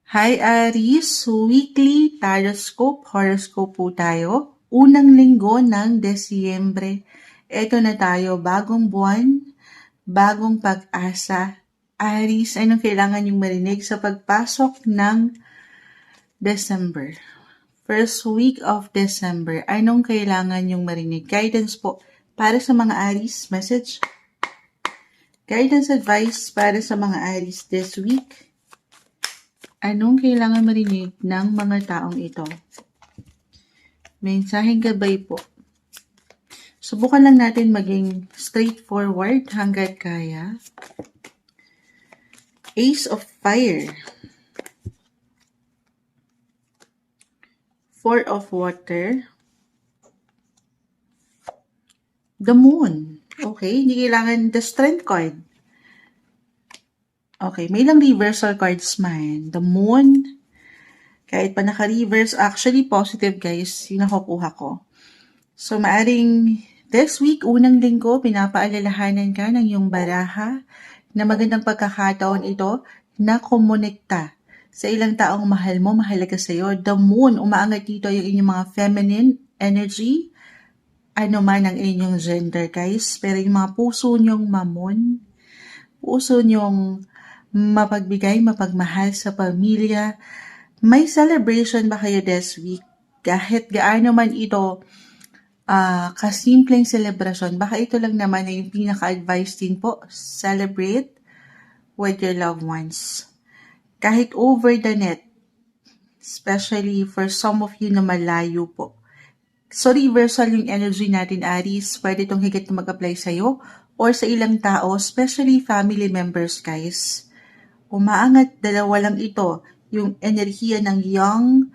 Hi Aries, weekly horoscope po tayo. Unang linggo ng Desyembre. Ito na tayo, bagong buwan, bagong pag-asa. Aries, anong kailangan yung marinig sa pagpasok ng December? First week of December, anong kailangan yung marinig? Guidance po para sa mga Aries, message. Guidance advice para sa mga Aries this week. Anong kailangan marinig ng mga taong ito? Mensaheng gabay po. Subukan lang natin maging straightforward hanggat kaya. Ace of Fire. Four of Water. The Moon. Okay, hindi kailangan the Strength card. Okay, may lang reversal cards man. The Moon. Kahit pa naka-reverse, actually positive guys, yung nakukuha ko. So, maaring this week, unang linggo, pinapaalalahanan ka ng iyong baraha na magandang pagkakataon ito na kumonekta sa ilang taong mahal mo, mahalaga sa'yo. The Moon, umaangat dito yung inyong mga feminine energy, ano man ang inyong gender guys. Pero yung mga puso nyong mamon, puso nyong mapagbigay, mapagmahal sa pamilya, may celebration ba kayo this week? Kahit gaano man ito kasimpleng celebration, baka ito lang naman na yung pinaka-advice din po. Celebrate with your loved ones. Kahit over the net, especially for some of you na malayo po. So, reversal yung energy natin, Aries. Pwede itong higit na mag-apply sa'yo or sa ilang tao, especially family members, guys. Umaangat, dalawa lang ito. Yung enerhiya ng young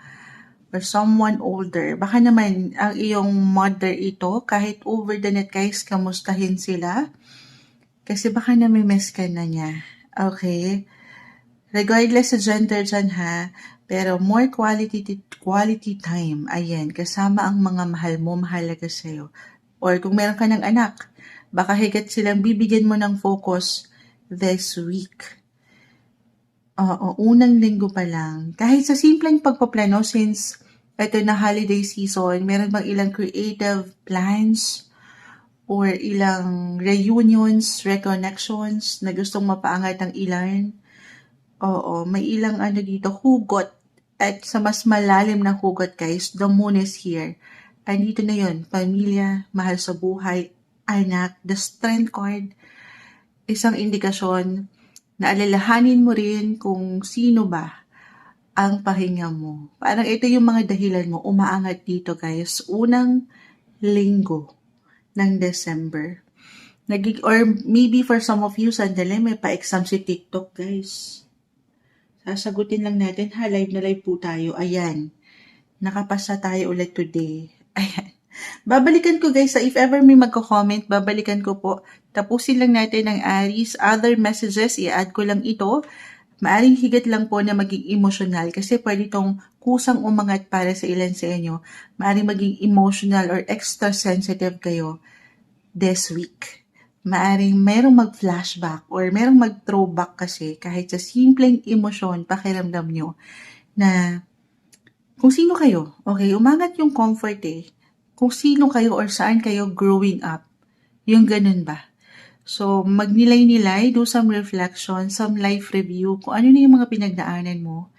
or someone older. Baka naman ang iyong mother ito, kahit over the net, guys, kamustahin sila. Kasi baka namimiss ka na niya. Okay? Regardless sa gender dyan ha, pero more quality time, ayan, kasama ang mga mahal mo, mahalaga sa'yo. Or kung meron ka ng anak, baka higit silang bibigyan mo ng focus this week. Oo, unang linggo pa lang. Kahit sa simpleng pagpaplano, since ito na holiday season, meron bang ilang creative plans or ilang reunions, reconnections na gustong mapaangat ang ilan? Oo, may ilang dito, hugot. At sa mas malalim na hugot guys, the moon is here. Andito na yun, pamilya, mahal sa buhay, anak, the strength card, isang indikasyon na alalahanin mo rin kung sino ba ang pahinga mo. Parang ito yung mga dahilan mo, umaangat dito guys, unang linggo ng December. Or maybe for some of you, sandali, may pa-exam si TikTok guys. Sasagutin lang natin ha, live na live po tayo. Ayan, nakapasa tayo ulit today. Ayan. Babalikan ko guys, if ever may magko-comment, babalikan ko po. Tapusin lang natin ang Aries. Other messages, i-add ko lang ito. Maaring higit lang po na maging emotional kasi pwede itong kusang umangat para sa ilan sa inyo. Maaring maging emotional or extra sensitive kayo this week. Maaring merong mag-flashback or merong mag-throwback kasi kahit sa simpleng emosyon, pakiramdam nyo na kung sino kayo. Okay, umangat yung comfort kung sino kayo or saan kayo growing up. Yung ganun ba? So, magnilay-nilay, do some reflection, some life review, kung ano na yung mga pinagdaanan mo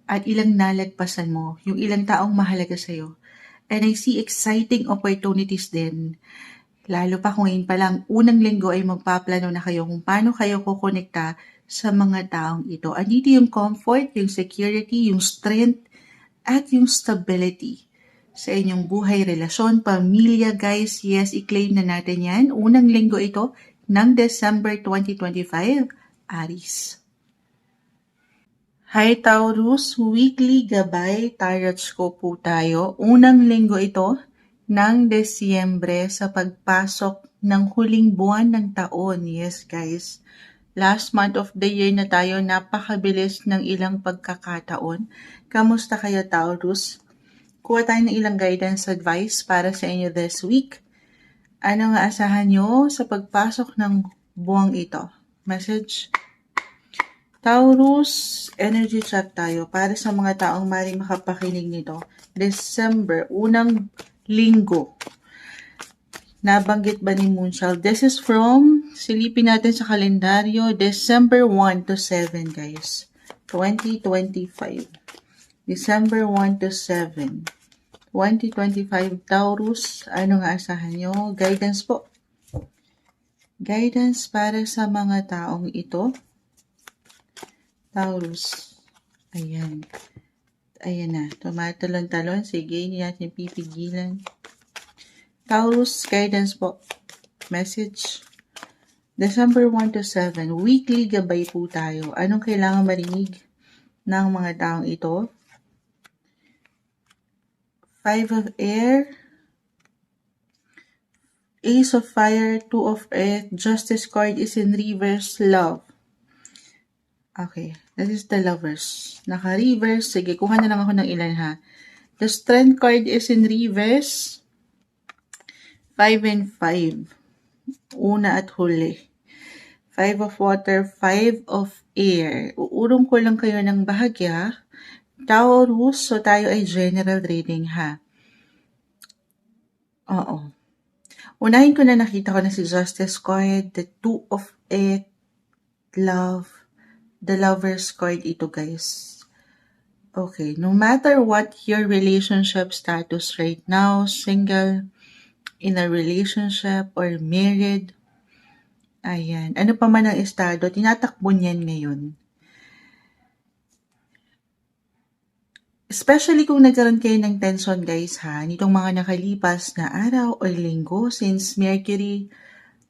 at ilang nalagpasan mo, yung ilang taong mahalaga sa'yo. And I see exciting opportunities din. Lalo pa kung ngayon pa lang, unang linggo ay magpaplano na kayo kung paano kayo kukonekta sa mga taong ito. Andito yung comfort, yung security, yung strength, at yung stability sa inyong buhay, relasyon, pamilya, guys. Yes, i-claim na natin yan. Unang linggo ito ng December 2025, Aries. Hi Taurus, weekly gabay, tarot scope po tayo. Unang linggo ito ng Desyembre sa pagpasok ng huling buwan ng taon. Yes guys, last month of the year na tayo, napakabilis ng ilang pagkakataon. Kamusta kayo Taurus? Kuha tayo ng ilang guidance advice para sa inyo this week. Ano nga asahan nyo sa pagpasok ng buwang ito? Message. Taurus, energy check tayo para sa mga taong maring makapakinig nito. December, unang linggo. Nabanggit ba ni Moonchild? This is from, silipin natin sa kalendaryo, December 1 to 7, guys. 2025. December 1 to 7. 2025, Taurus. Ano nga asahan nyo? Guidance po. Guidance para sa mga taong ito. Taurus. Ayan. Ayan na. Tumatalon-talon. Sige, hindi natin pipigilan. Taurus, guidance po. Message. December 1 to 7. Weekly gabay po tayo. Anong kailangan marinig ng mga taong ito? 5 of Air. Ace of Fire. 2 of Earth. Justice card is in reverse. Love. Okay, this is the Lovers. Naka-reverse. Sige, kuha na lang ako ng ilan ha. The Strength card is in reverse. 5 and 5. Una at huli. 5 of Water, 5 of Air. Uurong ko lang kayo ng bahagya. Taurus, so tayo ay general reading ha. Oo. Unahin ko na nakita ko na si Justice card, the 2 of Earth, Love. The Lover's card ito, guys. Okay, no matter what your relationship status right now, single, in a relationship, or married, ayan, ano pa man ang estado, tinatakbo niyan ngayon. Especially kung nagkaroon kayo ng tension, guys, ha, nitong mga nakalipas na araw o linggo, since Mercury,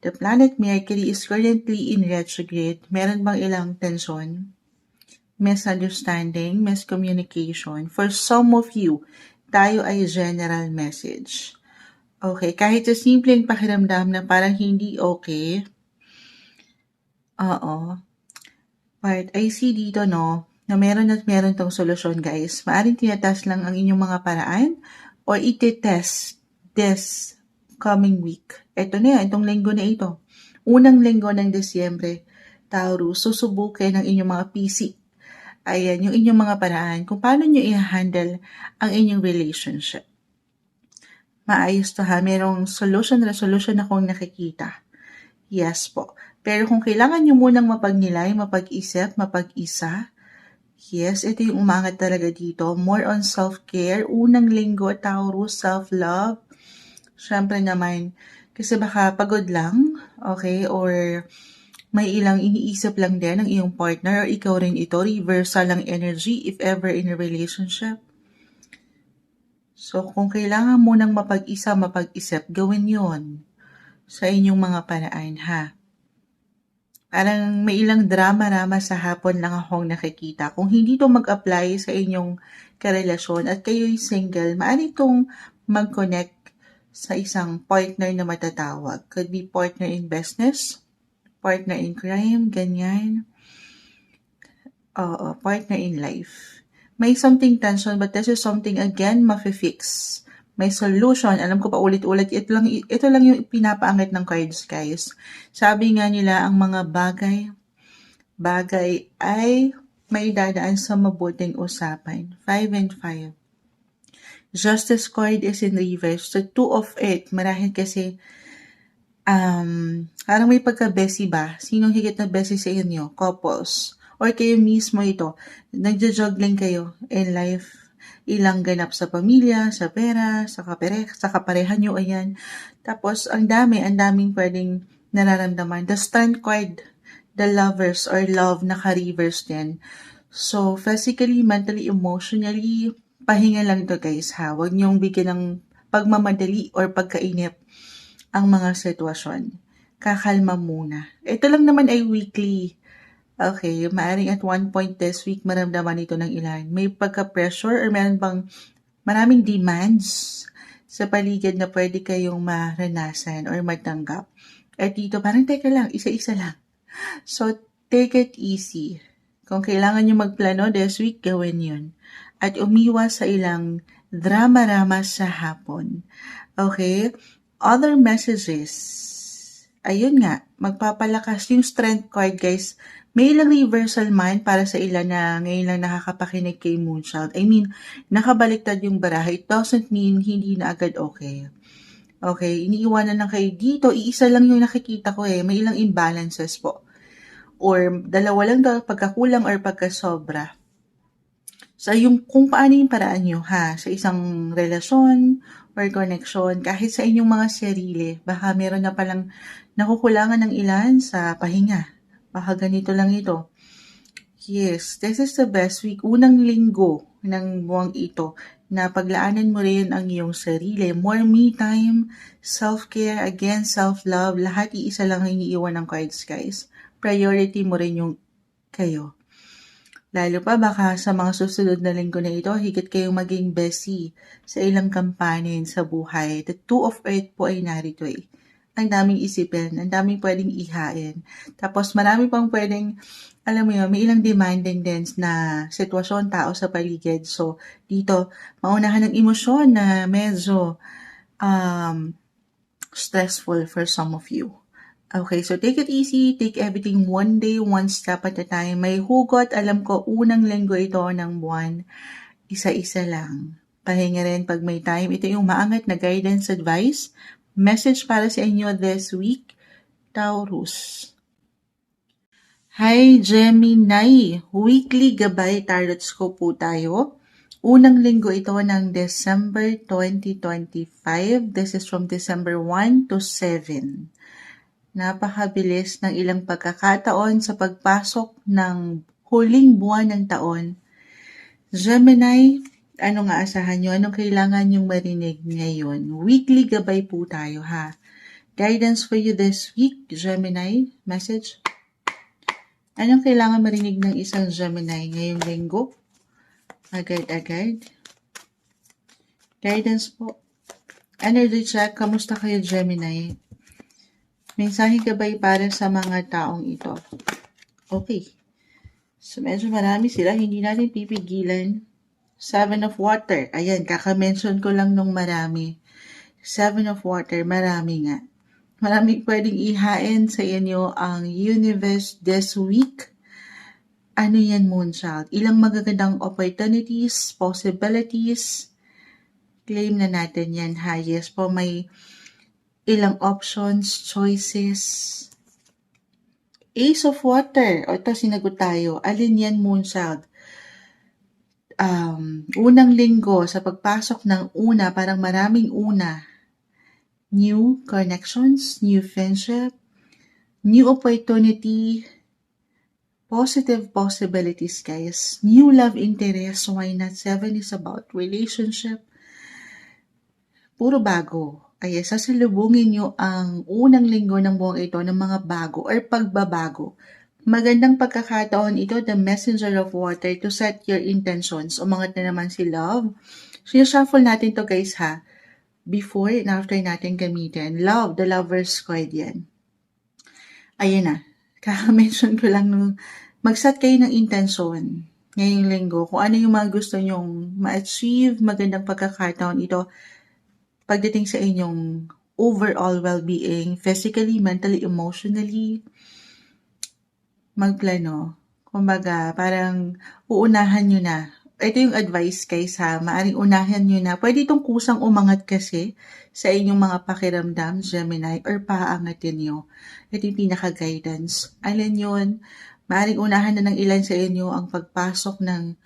the planet Mercury is currently in retrograde. Meron bang ilang tension? Misunderstanding, miscommunication. For some of you, tayo ay general message. Okay, kahit sa simpleng pakiramdam na parang hindi okay. Oo. But I see dito, no, na meron at meron tong solusyon, guys. Maaring tinatest lang ang inyong mga paraan or iti-test this coming week. Ito na yan, itong linggo na ito. Unang linggo ng Disyembre, Taurus, susubukin ng inyong mga PC. Ayan, yung inyong mga paraan kung paano nyo i-handle ang inyong relationship. Maayos to ha, merong resolution akong nakikita. Yes po. Pero kung kailangan nyo munang mapagnilay, mapag-isip, mapag-isa, yes, ito yung umangat talaga dito. More on self-care. Unang linggo, Taurus, self-love. Siyempre naman, kasi baka pagod lang, okay, or may ilang iniisip lang din ng iyong partner or ikaw rin ito, reversal lang energy if ever in a relationship. So, kung kailangan mo nang mapag-isa, mapag-isip, gawin yon sa inyong mga paraan, ha? Parang may ilang drama-rama sa hapon lang akong nakikita. Kung hindi to mag-apply sa inyong karelasyon at kayo'y single, maaari itong mag-connect sa isang partner na matatawag. Could be partner in business, partner in crime, ganyan. Partner in life. May something tension, but this is something again mafi-fix. May solution. Alam ko pa ulit-ulit, ito lang yung pinapaangat ng cards, guys. Sabi nga nila, ang mga bagay ay may dadaan sa mabuting usapan. 5 and 5. Justice card is in reverse. The 2 of Earth, marahil kasi parang may pagka-bestie ba? Sinong higit na bestie sa inyo? Couples. Or kayo mismo ito. Nagja-juggling kayo in life. Ilang ganap sa pamilya, sa pera, sa kaparehan nyo, ayan. Tapos, ang daming pwedeng nararamdaman. The Strength card, the Lovers or love, naka-reverse din. So, physically, mentally, emotionally, pahinga lang ito, guys, ha. Huwag niyong bigyan ng pagmamadali or pagkainip ang mga sitwasyon. Kakalma muna. Ito lang naman ay weekly. Okay, maaring at one point this week maramdaman ito ng ilan. May pagka-pressure or meron bang maraming demands sa paligid na pwede kayong maranasan or matanggap. At dito, parang teka lang, isa-isa lang. So, take it easy. Kung kailangan nyo magplano this week, gawin yun. At umiwas sa ilang drama-rama sa hapon. Okay? Other messages. Ayun nga, magpapalakas yung strength card, guys. May ilang reversal man para sa ilan na ngayon lang nakakapakinig kay Moonchild. I mean, nakabaliktad yung baraha. It doesn't mean hindi na agad okay. Okay, iniiwanan lang kayo dito. Iisa lang yung nakikita ko eh. May ilang imbalances po. Or dalawa lang daw pagkakulang or pagkasobra. So, yung kung paano yung paraan nyo ha, sa isang relasyon or connection, kahit sa inyong mga sarili, baka meron na palang nakukulangan ng ilan sa pahinga. Baka ganito lang ito. Yes, this is the best week. Unang linggo ng buwang ito na paglaanan mo rin ang iyong sarili. More me time, self-care, again, self-love. Lahat iisa lang ang iniiwan ng cards, guys. Priority mo rin yung kayo. Lalo pa baka sa mga susunod na linggo na ito, higit kayong maging bestie sa ilang kampanin sa buhay. The Two of Earth po ay narito eh. Ang daming isipin, ang daming pwedeng ihain. Tapos marami pang pwedeng, alam mo yun, may ilang demanding din na sitwasyon, tao sa paligid. So, dito, maunahan ng emosyon na medyo stressful for some of you. Okay, so take it easy. Take everything one day, one step at a time. May hugot. Alam ko, unang linggo ito ng buwan. Isa-isa lang. Pahinga rin pag may time. Ito yung maangat na guidance advice. Message para sa inyo this week, Taurus. Hi, Gemini. Weekly Gabay Tarot Scope po tayo. Unang linggo ito ng December 2025. This is from December 1 to 7. Napakabilis ng ilang pagkakataon sa pagpasok ng huling buwan ng taon. Gemini, ano nga asahan nyo? Anong kailangan nyong marinig ngayon? Weekly gabay po tayo ha. Guidance for you this week, Gemini. Message. Anong kailangan marinig ng isang Gemini ngayong linggo? Agad-agad. Guidance po. Energy check. Kamusta kayo, Gemini? Mensahe gabay para sa mga taong ito. Okay. So, medyo marami sila. Hindi natin pipigilan. 7 of Water. Ayan, kaka-mention ko lang nung marami. 7 of Water, marami nga. Maraming pwedeng ihain sa inyo ang universe this week. Ano yan, Moonchild? Ilang magagandang opportunities, possibilities. Claim na natin yan, ha? Yes po, may ilang options, choices. Ace of Water. O ito, sinagot tayo. Alin yan, Moonchild? Unang linggo, sa pagpasok ng una, parang maraming una. New connections, new friendship, new opportunity, positive possibilities, guys. New love interest, why not? 7 is about relationship. Puro bago. Ay, sasalubungin nyo ang unang linggo ng buwang ito ng mga bago or pagbabago. Magandang pagkakataon ito, the messenger of water, to set your intentions. Umangat na naman si love. Sinashuffle natin to guys ha. Before and after natin gamitin. Love, the lover's card yan. Ayan na. Kaka-mention ko lang nung mag-set kayo ng intention ngayong linggo. Kung ano yung mga gusto nyong ma-achieve, magandang pagkakataon ito pagdating sa inyong overall well-being, physically, mentally, emotionally, magplano. Kumbaga, parang uunahan nyo na. Ito yung advice guys ha, maaring unahan nyo na. Pwede itong kusang umangat kasi sa inyong mga pakiramdam, Gemini, or paangatin nyo. Ito yung pinaka-guidance. Alin yun? Maaring unahan na ng ilan sa inyo ang pagpasok ng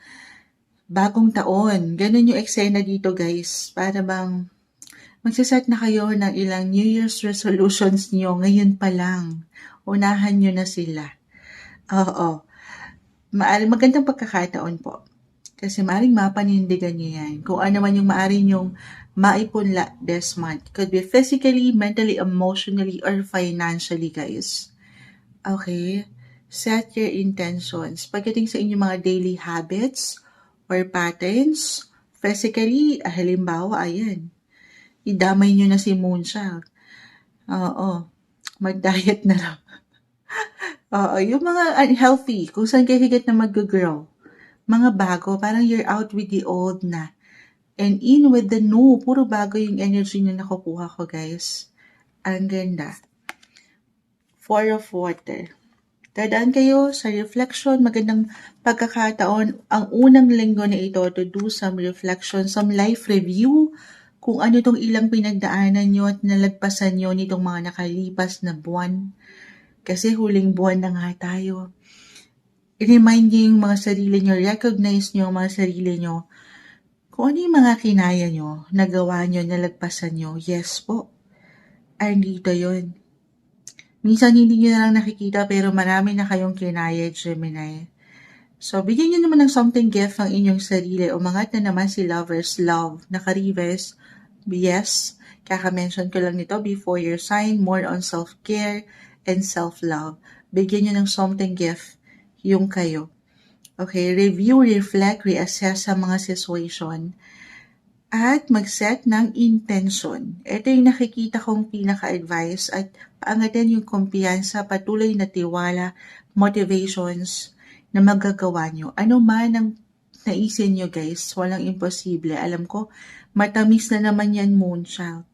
bagong taon. Ganun yung eksena dito guys. Para bang magsiset na kayo ng ilang New Year's resolutions nyo ngayon pa lang. Unahan nyo na sila. Oo. Magandang pagkakataon po. Kasi maaaring mapanindigan nyo yan. Kung ano man yung maaaring yung maipunla this month. Could be physically, mentally, emotionally, or financially, guys. Okay? Set your intentions. Pagdating sa inyong mga daily habits or patterns, physically, halimbawa, ayan. Idamay nyo na si Moonchild. Oo. Mag-diet na lang. Oo. Yung mga unhealthy, kung saan kayo higit na mag-grow. Mga bago, parang you're out with the old na. And in with the new. Puro bago yung energy na nakukuha ko, guys. Ang ganda. 4 of Water. Dadaan kayo sa reflection, magandang pagkakataon ang unang linggo na ito to do some reflection, some life review, kung ano itong ilang pinagdaanan nyo at nalagpasan nyo nitong mga nakalipas na buwan. Kasi huling buwan na nga tayo. I-remind nyo yung mga sarili nyo, recognize nyo ang mga sarili nyo. Kung ano yung mga kinaya nyo, nagawa nyo, nalagpasan nyo, yes po, andito yun. Minsan hindi nyo na lang nakikita pero marami na kayong kinaya, Gemini. So, bigyan nyo naman ng something gift ang inyong sarili. Umangat na naman si Lovers Love. Naka-reverse, yes. Kaka-mention ko lang nito before your sign, more on self-care and self-love. Bigyan nyo ng something gift yung kayo. Okay, review, reflect, reassess sa mga situation at mag-set ng intention. Ito yung nakikita kong pinaka-advice at paangatin yung kumpiyansa, patuloy na tiwala, motivations na magagawa nyo. Ano man ang naisin nyo guys, walang imposible. Alam ko, matamis na naman yan Moonchild.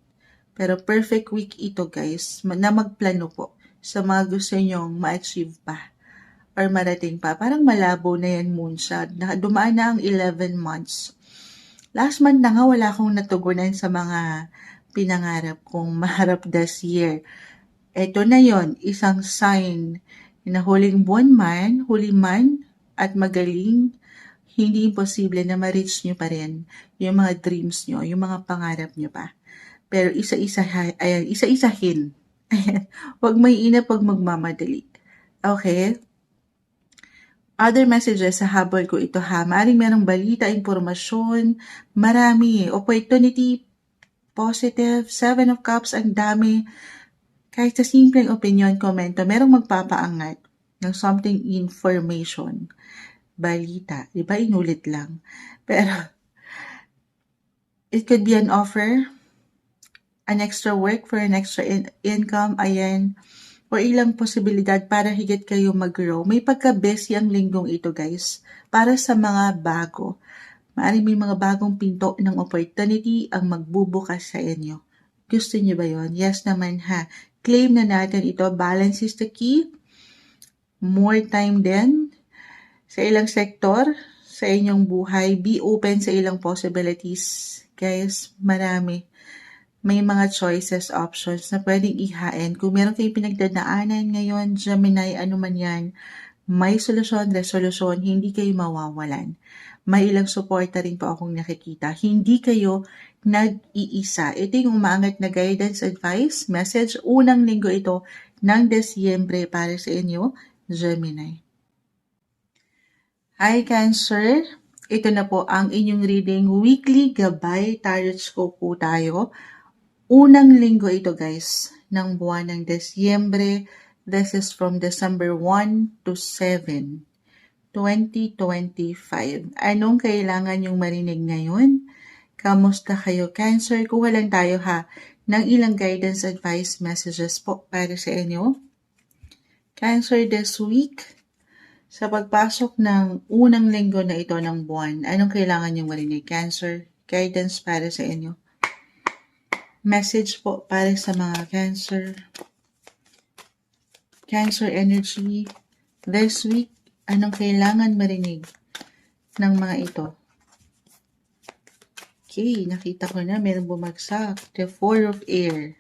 Pero perfect week ito guys, na magplano po sa mga gusto nyong ma-achieve pa or marating pa. Parang malabo na yan Moonchild. Dumaan na ang 11 months. Last month na nga wala akong natugunan sa mga pinangarap kong maharap this year. Ito na yon, isang sign na huling buwan man, huli man at magaling, hindi imposible na ma-reach nyo pa rin yung mga dreams nyo, yung mga pangarap nyo pa. Pero isa-isahin. Ayan, wag may inap, wag magmamadali. Okay? Other messages sa habol ko ito ha. Maaaring merong balita, impormasyon, marami. Opportunity, positive, 7 of Cups, ang dami. Kahit sa simpleng opinion, komento, merong magpapaangat ng something information. Balita. Diba? Inulit lang. Pero, it could be an offer, an extra work for an extra income, ayan, o ilang posibilidad para higit kayo mag-grow. May pagka-busy ang linggong ito guys, para sa mga bago. Maaaring may mga bagong pinto ng opportunity ang magbubukas sa inyo. Gusto niyo ba yon? Yes naman ha. Claim na natin ito. Balance is the key. More time din sa ilang sektor, sa inyong buhay. Be open sa ilang possibilities. Guys, marami. May mga choices, options na pwedeng ihain. Kung meron kayong pinagdadaanan ngayon, Gemini, ano man yan, may solusyon, resolusyon, hindi kayo mawawalan. May ilang suporta rin po akong nakikita. Hindi kayo nag-iisa. Ito yung umaangat na guidance, advice, message. Unang linggo ito ng Desyembre para sa inyo, Gemini. Hi, Cancer. Ito na po ang inyong reading. Weekly Gabay Tarot Scope po tayo. Unang linggo ito guys, ng buwan ng Desyembre. This is from December 1 to 7, 2025. Anong kailangan yung marinig ngayon? Kamusta kayo, Cancer? Kuha lang tayo ha ng ilang guidance, advice, messages po para sa inyo. Cancer this week, sa pagpasok ng unang linggo na ito ng buwan, anong kailangan yung marinig, Cancer? Guidance para sa inyo. Message po para sa mga Cancer. Cancer energy. This week, anong kailangan marinig ng mga ito? Okay, nakita ko na meron bumagsak. The 4 of Air.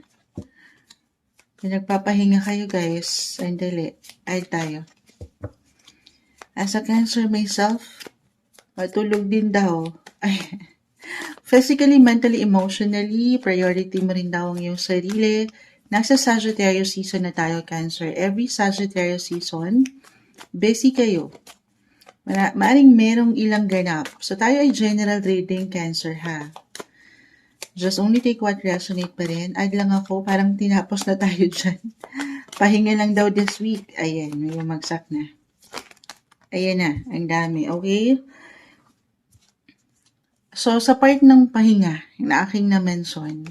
Nagpapahinga kayo guys. Sandali. Ay tayo. As a Cancer myself, matulog din daw. Ay. Physically, mentally, emotionally, priority mo rin daw ang iyong sarili. Nasa Sagittarius season na tayo, Cancer. Every Sagittarius season, busy kayo. Maaring merong ilang ganap. So, tayo ay general reading, Cancer, ha? Just only take what resonate pa rin. Add lang ako, parang tinapos na tayo dyan. Pahinga lang daw this week. Ayan, may umagsak na. Ayan na, ang dami. Okay? So, sa part ng pahinga na aking na-mention,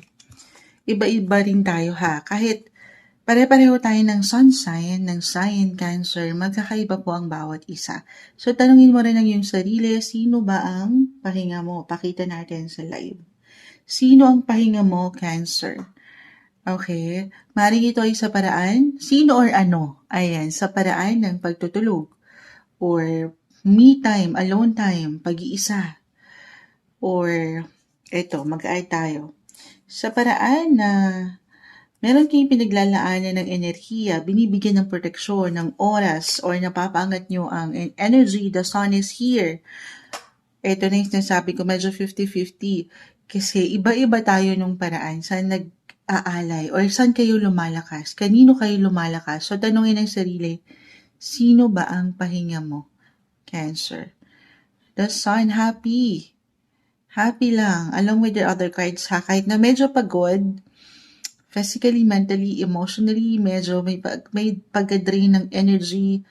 iba-iba rin tayo ha. Kahit pare-pareho tayo ng sun sign, ng sign, Cancer, magkakaiba po ang bawat isa. So, tanungin mo rin ang iyong sarili, sino ba ang pahinga mo? Pakita natin sa live. Sino ang pahinga mo, Cancer? Okay. Maaaring ito ay sa paraan, sino or ano? Ayan, sa paraan ng pagtutulog or me time, alone time, pag-iisa. Or eto, mag-add tayo. Sa paraan na meron kayong pinaglalaanan ng enerhiya, binibigyan ng proteksyon, ng oras, or napapaangat nyo ang energy, the sun is here. Ito na yung sinasabi ko, medyo 50-50. Kasi iba-iba tayo nung paraan. Saan nag-aalay? Or saan kayo lumalakas? Kanino kayo lumalakas? So, tanungin ang sarili, sino ba ang pahinga mo? Cancer. The sun, happy. Happy lang. Along with the other cards ha. Kahit na medyo pagod, physically, mentally, emotionally, medyo may pagka-drain ng energy.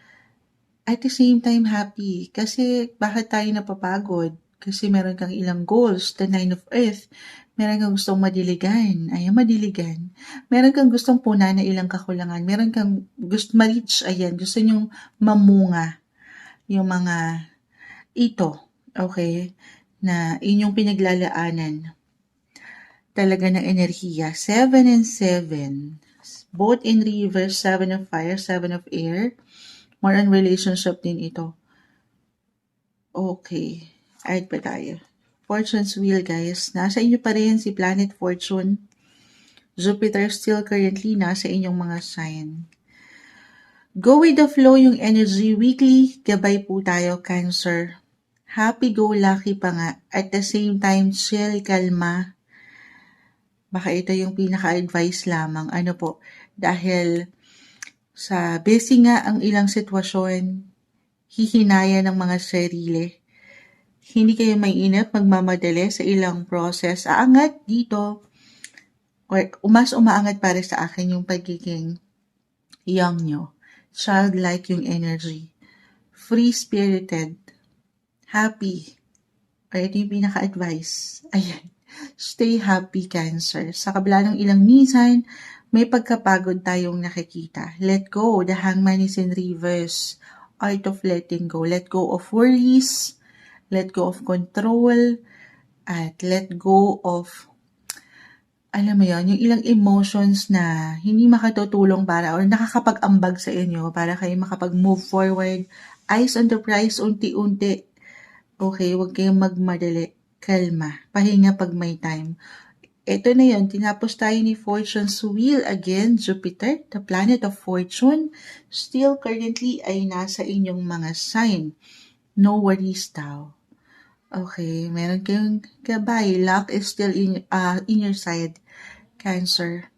At the same time, happy. Kasi bakit tayo napapagod? Kasi meron kang ilang goals, the 9 of Earth. Meron kang gustong madiligan. Ayan, madiligan. Meron kang gustong punan na ilang kakulangan. Meron kang gusto ma-reach. Ayan, gusto nyong mamunga yung mga ito. Okay? Na inyong pinaglalaanan. Talaga ng enerhiya. 7 and 7. Both in reverse, 7 of fire, 7 of air. More on relationship din ito. Okay. Add pa tayo. Fortune's wheel, guys. Nasa inyo pa rin si Planet Fortune. Jupiter still currently nasa inyong mga sign. Go with the flow yung energy. Weekly, gabay po tayo, Cancer. Happy-go-lucky pa nga. At the same time, chill, kalma. Baka ito yung pinaka-advice lamang. Ano po? Dahil sa busy nga ang ilang sitwasyon, hihinaya ng mga sarili. Hindi kayo mainip, magmamadali sa ilang process. Aangat dito. Or mas umaangat para sa akin yung pagiging young nyo. Childlike yung energy. Free-spirited. Happy. Or ito yung pinaka-advice. Ayan. Stay happy, Cancer. Sa kabila ng ilang minsan, may pagkapagod tayong nakikita. Let go. The Hangman is in reverse. Art of letting go. Let go of worries. Let go of control. At let go of, alam mo yon, yung ilang emotions na hindi makatutulong para or nakakapag-ambag sa inyo para kayo makapag-move forward. Eyes on the prize, unti-unti. Okay, huwag kayong magmadali. Kalma. Pahinga pag may time. Ito na yun, tinapos tayo ni Fortune's Wheel again, Jupiter, the planet of fortune, still currently ay nasa inyong mga sign. No worries daw. Okay, meron kayong gabay. Luck is still in your side, Cancer.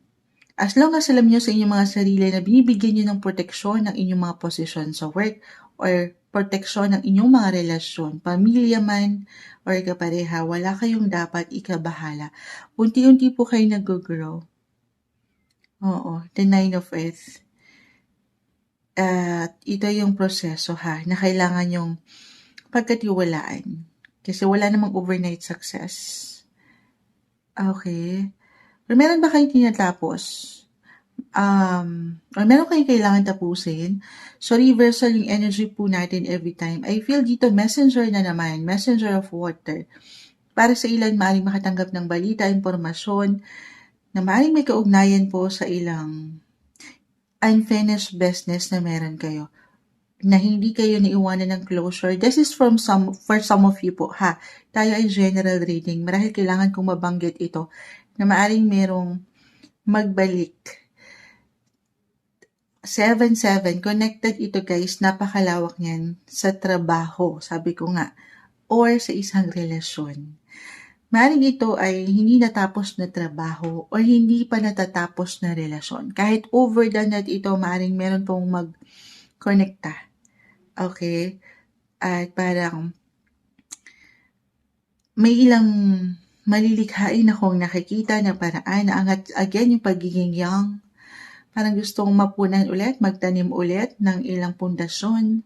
As long as alam nyo sa inyong mga sarili na binibigyan nyo ng proteksyon ng inyong mga posisyon sa work or proteksyon ng inyong mga relasyon, pamilya man or kapareha, wala kayong dapat ikabahala. Unti-unti po kayo nag-grow. Oo, the 9 of Earth. At ito yung proseso ha, na kailangan yung pagkatiwalaan. Kasi wala namang overnight success. Okay. Pero meron ba kayong tinatapos? Or meron kayong kailangan tapusin? So, reversal yung energy po natin every time. I feel dito, messenger na naman. Messenger of water. Para sa ilan, maaaring makatanggap ng balita, impormasyon, na maaaring may kaugnayan po sa ilang unfinished business na meron kayo. Na hindi kayo naiwanan ng closure. This is for some of you po, ha. Tayo ay general reading. Marahil kailangan kong mabanggit ito na maaring merong magbalik. 7-7, connected ito guys, napakalawak niyan sa trabaho, sabi ko nga, or sa isang relasyon. Maaring ito ay hindi natapos na trabaho or hindi pa natatapos na relasyon. Kahit over the net ito, maaring meron pong mag-connecta. Okay? At parang may ilang malilikhain akong nakikita na paraan na angat again yung pagiging young. Parang gustong mapunan ulit, magtanim ulit ng ilang pundasyon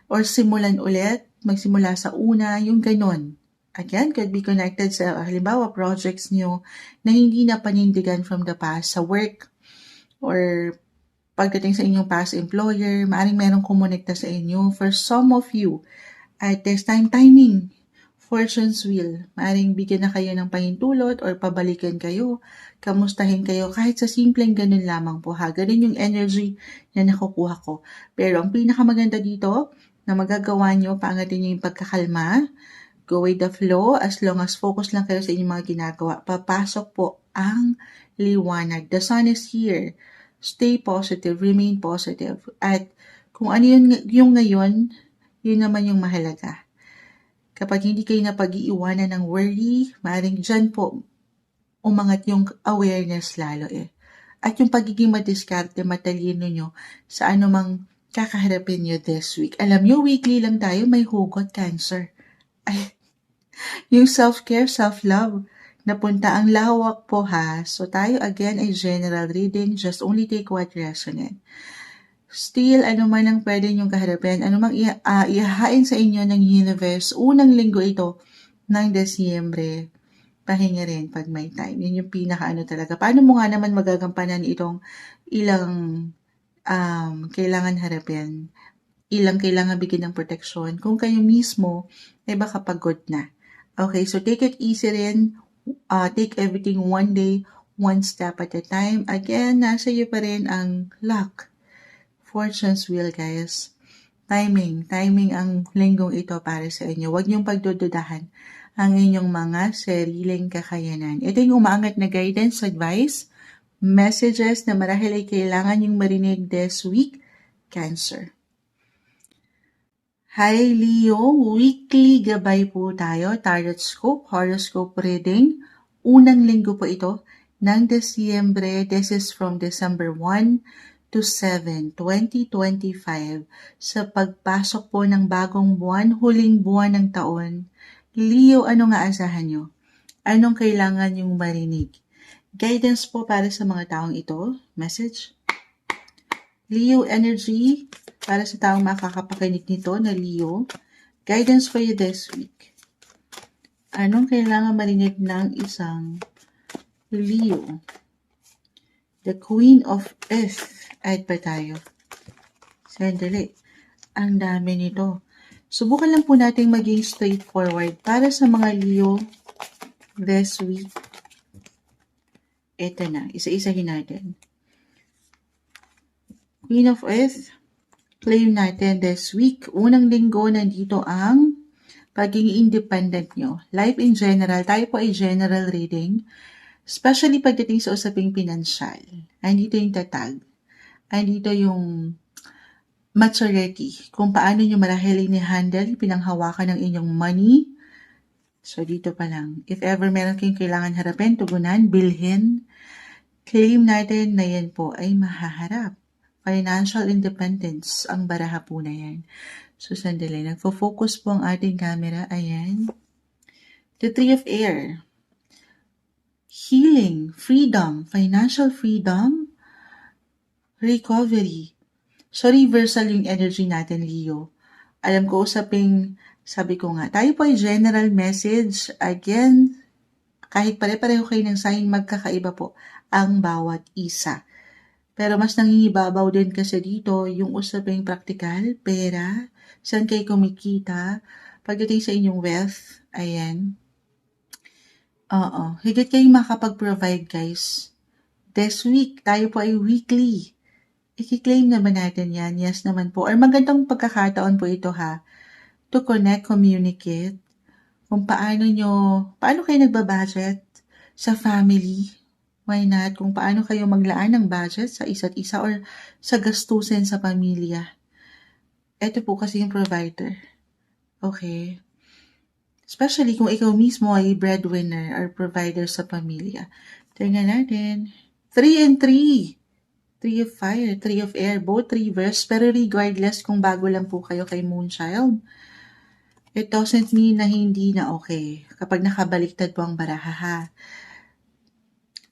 or simulan ulit, magsimula sa una, yung ganon. Again, could be connected sa halimbawa projects nyo na hindi na panindigan from the past sa work or pagdating sa inyong past employer, maaaring merong kumonekta sa inyo. For some of you, at this time, timing Fortune's Wheel. Maaaring bigyan na kayo ng pahintulot or pabalikan kayo, kamustahin kayo, kahit sa simpleng ganun lamang po ha. Ganun yung energy na nakukuha ko. Pero ang pinakamaganda dito, na magagawa nyo, paangatin nyo yung pagkakalma, go with the flow, as long as focus lang kayo sa inyong mga ginagawa. Papasok po ang liwanag. The sun is here. Stay positive, remain positive. At kung ano yung ngayon, yun naman yung mahalaga. Kapag hindi kayo napag-iiwanan ng worry, maaaring dyan po umangat yung awareness lalo eh. At yung pagiging madiskarte, matalino nyo sa anumang kakaharapin nyo this week. Alam nyo, weekly lang tayo, may hugot, Cancer. Ay, yung self-care, self-love, napunta ang lawak po ha. So tayo again ay general reading, just only take what resonate. Still, ano man ang pwede niyong kaharapin, ano mang ihahain sa inyo ng universe, unang linggo ito ng Desyembre, pahinga rin pag may time. Yun yung pinaka-ano talaga. Paano mo nga naman magagampanan itong ilang kailangan harapin, ilang kailangan bigyan ng proteksyon, kung kayo mismo ay baka pagod na. Okay, so take it easy rin. Take everything one day, one step at a time. Again, nasa iyo pa rin ang luck. Fortune's Wheel, guys. Timing ang linggong ito para sa inyo. Huwag niyong pagdududahan ang inyong mga sariling kakayanan. Ito yung umaangat na guidance, advice, messages na marahil ay kailangan yung marinig this week, Cancer. Hi Leo, weekly gabay po tayo, tarot scope, horoscope reading. Unang linggo po ito ng Desyembre. This is from December 1 to 7, 2025. Sa pagpasok po ng bagong buwan, huling buwan ng taon. Leo, ano nga asahan nyo? Anong kailangan yung marinig? Guidance po para sa mga taong ito. Message. Leo energy para sa taong makakapakinig nito na Leo. Guidance for you this week. Anong kailangan marinig ng isang Leo? The Queen of Earth. Ay pa tayo. Sandali. Ang dami nito. Subukan lang po natin maging straightforward para sa mga Leo this week. Ito na. Isa-isahin natin. Queen of Earth. Claim natin this week. Unang linggo, nandito ang pagiging independent nyo. Life in general. Tayo po ay general reading. Especially pagdating sa usaping pinansyal. Andito yung tatag. Andito yung maturity. Kung paano nyo marahil ini-handle, pinanghawakan ng inyong money. So, dito pa lang. If ever meron kayong kailangan harapin, tugunan, bilhin, claim natin na yan po ay mahaharap. Financial independence, ang baraha po na yan. So, sandali. Nagfo-focus po ang ating camera. Ayan. The Three of Air. Healing, freedom, financial freedom, recovery. So, reversal yung energy natin, Leo. Alam ko, sabi ko nga, tayo po ay general message. Again, kahit pare-pareho kayo ng sign, magkakaiba po ang bawat isa. Pero mas nangingibabaw din kasi dito yung usaping praktikal, pera, saan kayo kumikita, pagdating sa inyong wealth, ayan. Higit kayong makapag-provide, guys. This week, tayo po ay weekly. I-claim na ba natin yan? Yes naman po. Or magandang pagkakataon po ito ha. To connect, communicate. Kung paano kayo nagbabudget sa family. Why not? Kung paano kayo maglaan ng budget sa isa't isa or sa gastusin sa pamilya. Ito po kasi yung provider. Okay. Especially kung ikaw mismo ay breadwinner or provider sa pamilya. Tingnan natin. 3 and 3. 3 of Fire, 3 of Air, both reverse. Pero regardless kung bago lang po kayo kay Moonchild, it doesn't mean na hindi na okay. Kapag nakabaliktad po ang baraha ha.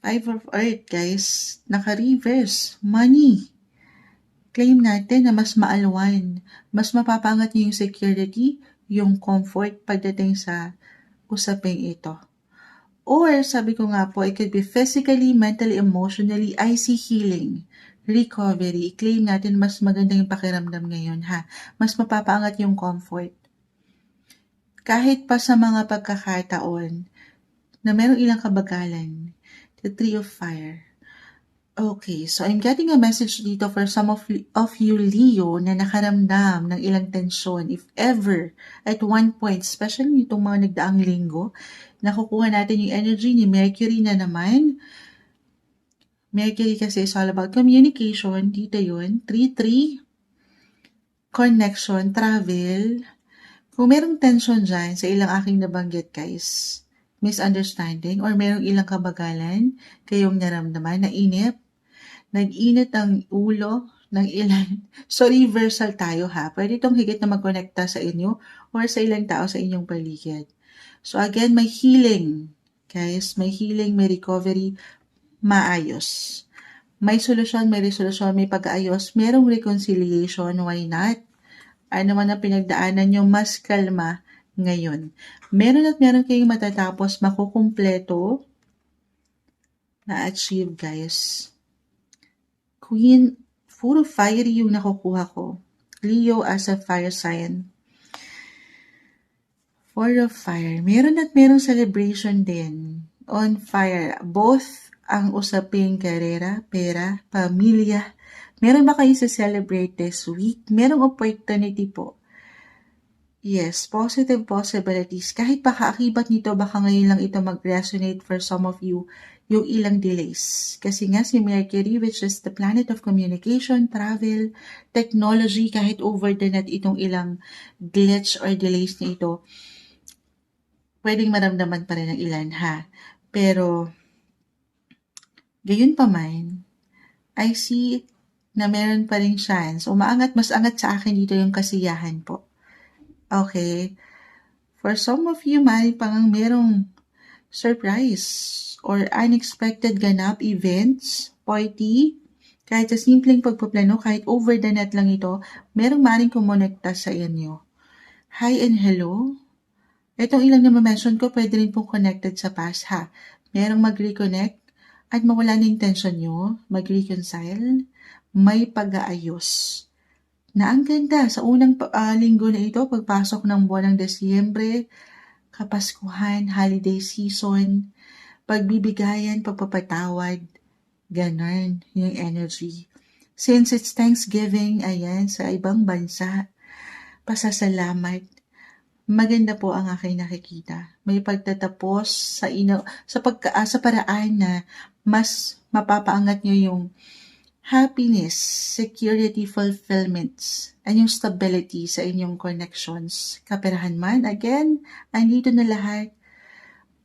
5 of Earth, guys. Naka-reverse. Money. Claim natin na mas maalwan. Mas mapapangat niyo yung security, yung comfort pagdating sa usaping ito. Or, sabi ko nga po, it could be physically, mentally, emotionally, I see healing, recovery. I-claim natin mas maganda yung pakiramdam ngayon, ha? Mas mapapaangat yung comfort. kahit pa sa mga pagkakataon na merong ilang kabagalan. The Three of Fire. Okay, so I'm getting a message dito for some of you, Leo, na nakaramdam ng ilang tensyon, if ever, at one point, especially itong mga nagdaang linggo, nakukuha natin yung energy ni Mercury na naman. Mercury kasi is all about communication, dito yun, 3-3, connection, travel. Kung merong tension dyan sa ilang aking nabanggit, guys, misunderstanding, or merong ilang kabagalan, kayong naramdaman, na inip, nag-init ang ulo ng ilan. So, reversal tayo ha. Pwede itong higit na mag-connecta sa inyo or sa ilang tao sa inyong paligid. So, again, may healing. Guys, may healing, may recovery, maayos. May solusyon, may resolusyon, may pag-aayos, merong reconciliation, why not? Ano man ang pinagdaanan nyo, mas kalma ngayon. Meron at meron kayong matatapos, makukumpleto na-achieve, guys. Queen, puro fiery yung nakukuha ko. Leo as a fire sign. Four of Fire. Meron at merong celebration din. On fire. Both ang usaping karera, pera, pamilya. Meron ba kayo sa celebrate this week? Merong opportunity po. Yes, positive possibilities. Kahit baka akibat nito, baka ngayon lang ito mag-resonate for some of you, yung ilang delays. Kasi nga si Mercury, which is the planet of communication, travel, technology, kahit over the net itong ilang glitch or delays na ito, pwedeng maramdaman pa rin ng ilan ha. Pero, gayon pa man, I see na meron pa rin chance. Umaangat, mas angat sa akin dito yung kasiyahan po. Okay. For some of you, mali pang merong surprise or unexpected ganap, events, party, kahit sa simpleng pagpaplano, kahit over the net lang ito, merong maring kumonekta sa inyo. Hi and hello. Itong ilang na ma-mention ko, pwede rin pong connected sa past ha. Merong mag-reconnect at mawala na yung tension nyo, mag-reconcile, may pag-aayos. Na ang ganda sa unang linggo na ito, pagpasok ng buwan ng Desyembre, Kapaskuhan, holiday season, pagbibigayan, pagpapatawad, ganun yung energy. Since it's Thanksgiving, ayan, sa ibang bansa, pasasalamat, maganda po ang aking nakikita. May pagtatapos sa paraan na mas mapapaangat nyo yung happiness, security, fulfillments, and yung stability sa inyong connections. Kaperahan man, again, andito na lahat,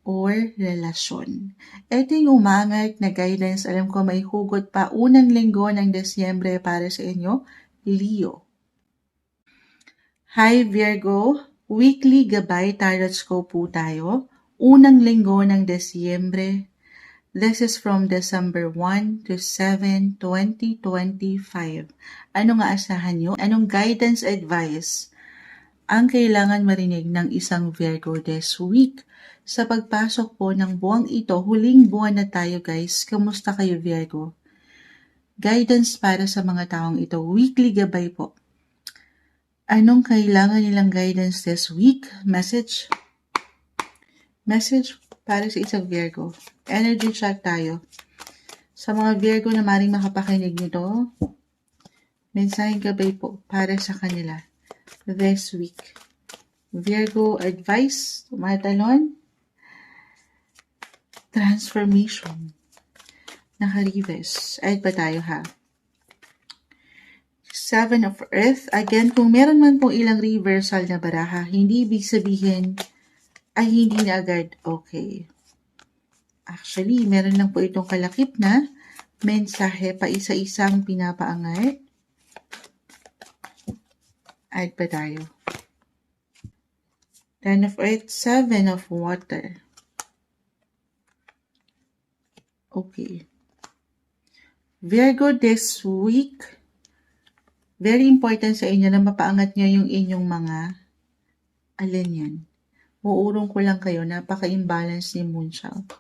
or relasyon. Ito yung umangat na guidance. Alam ko may hugot pa unang linggo ng Desyembre para sa inyo, Leo. Hi Virgo, weekly gabay tarot scope po tayo. Unang linggo ng Desyembre. This is from December 1 to 7, 2025. Ano nga asahan nyo? Anong guidance advice ang kailangan marinig ng isang Virgo this week? Sa pagpasok po ng buwang ito, huling buwan na tayo guys. Kamusta kayo Virgo? Guidance para sa mga taong ito. Weekly gabay po. Anong kailangan nilang guidance this week? Message para sa isang Virgo. Energy check tayo. Sa mga Virgo na maring makapakinig nito, mensaheng gabay po para sa kanila this week. Virgo advice, tumatalon, transformation, naka-reverse. Ayun pa tayo ha. Seven of Earth. Again, kung meron man pong ilang reversal na baraha, hindi ibig sabihin ay hindi na agad okay. Actually, meron lang po itong kalakip na mensahe pa isa-isang pinapaangat. Add pa tayo. Ten of Earth, Seven of Water. Okay. Virgo, this week, very important sa inyo na mapaangat nyo yung inyong mga alin yan. Uurong ko lang kayo, napaka-imbalance ni Moonchild.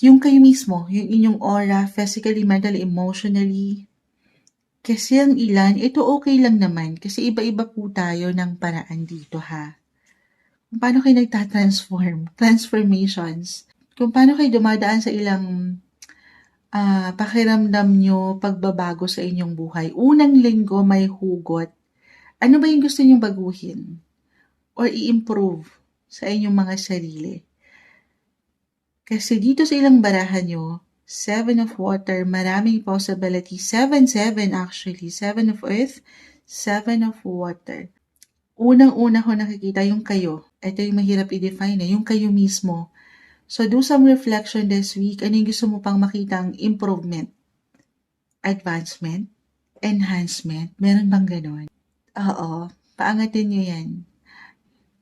Yung kayo mismo, yung inyong aura, physically, mentally, emotionally, Kasi ang ilan, ito okay lang naman kasi iba-iba po tayo ng paraan dito ha. Kung paano kayo transformations. Kung paano kayo dumadaan sa ilang pakiramdam nyo, pagbabago sa inyong buhay. Unang linggo may hugot. Ano ba yung gusto nyong baguhin? Or i-improve sa inyong mga sarili? Kasi dito sa ilang barahan nyo, 7 of water, maraming possibility. 7 actually. 7 of earth, 7 of water. Unang-una ko nakikita yung kayo. Ito yung mahirap i-define yung kayo mismo. So do some reflection this week. Ano yung gusto mo pang makitang improvement? Advancement? Enhancement? Meron bang ganon? Oo, paangatin nyo yan.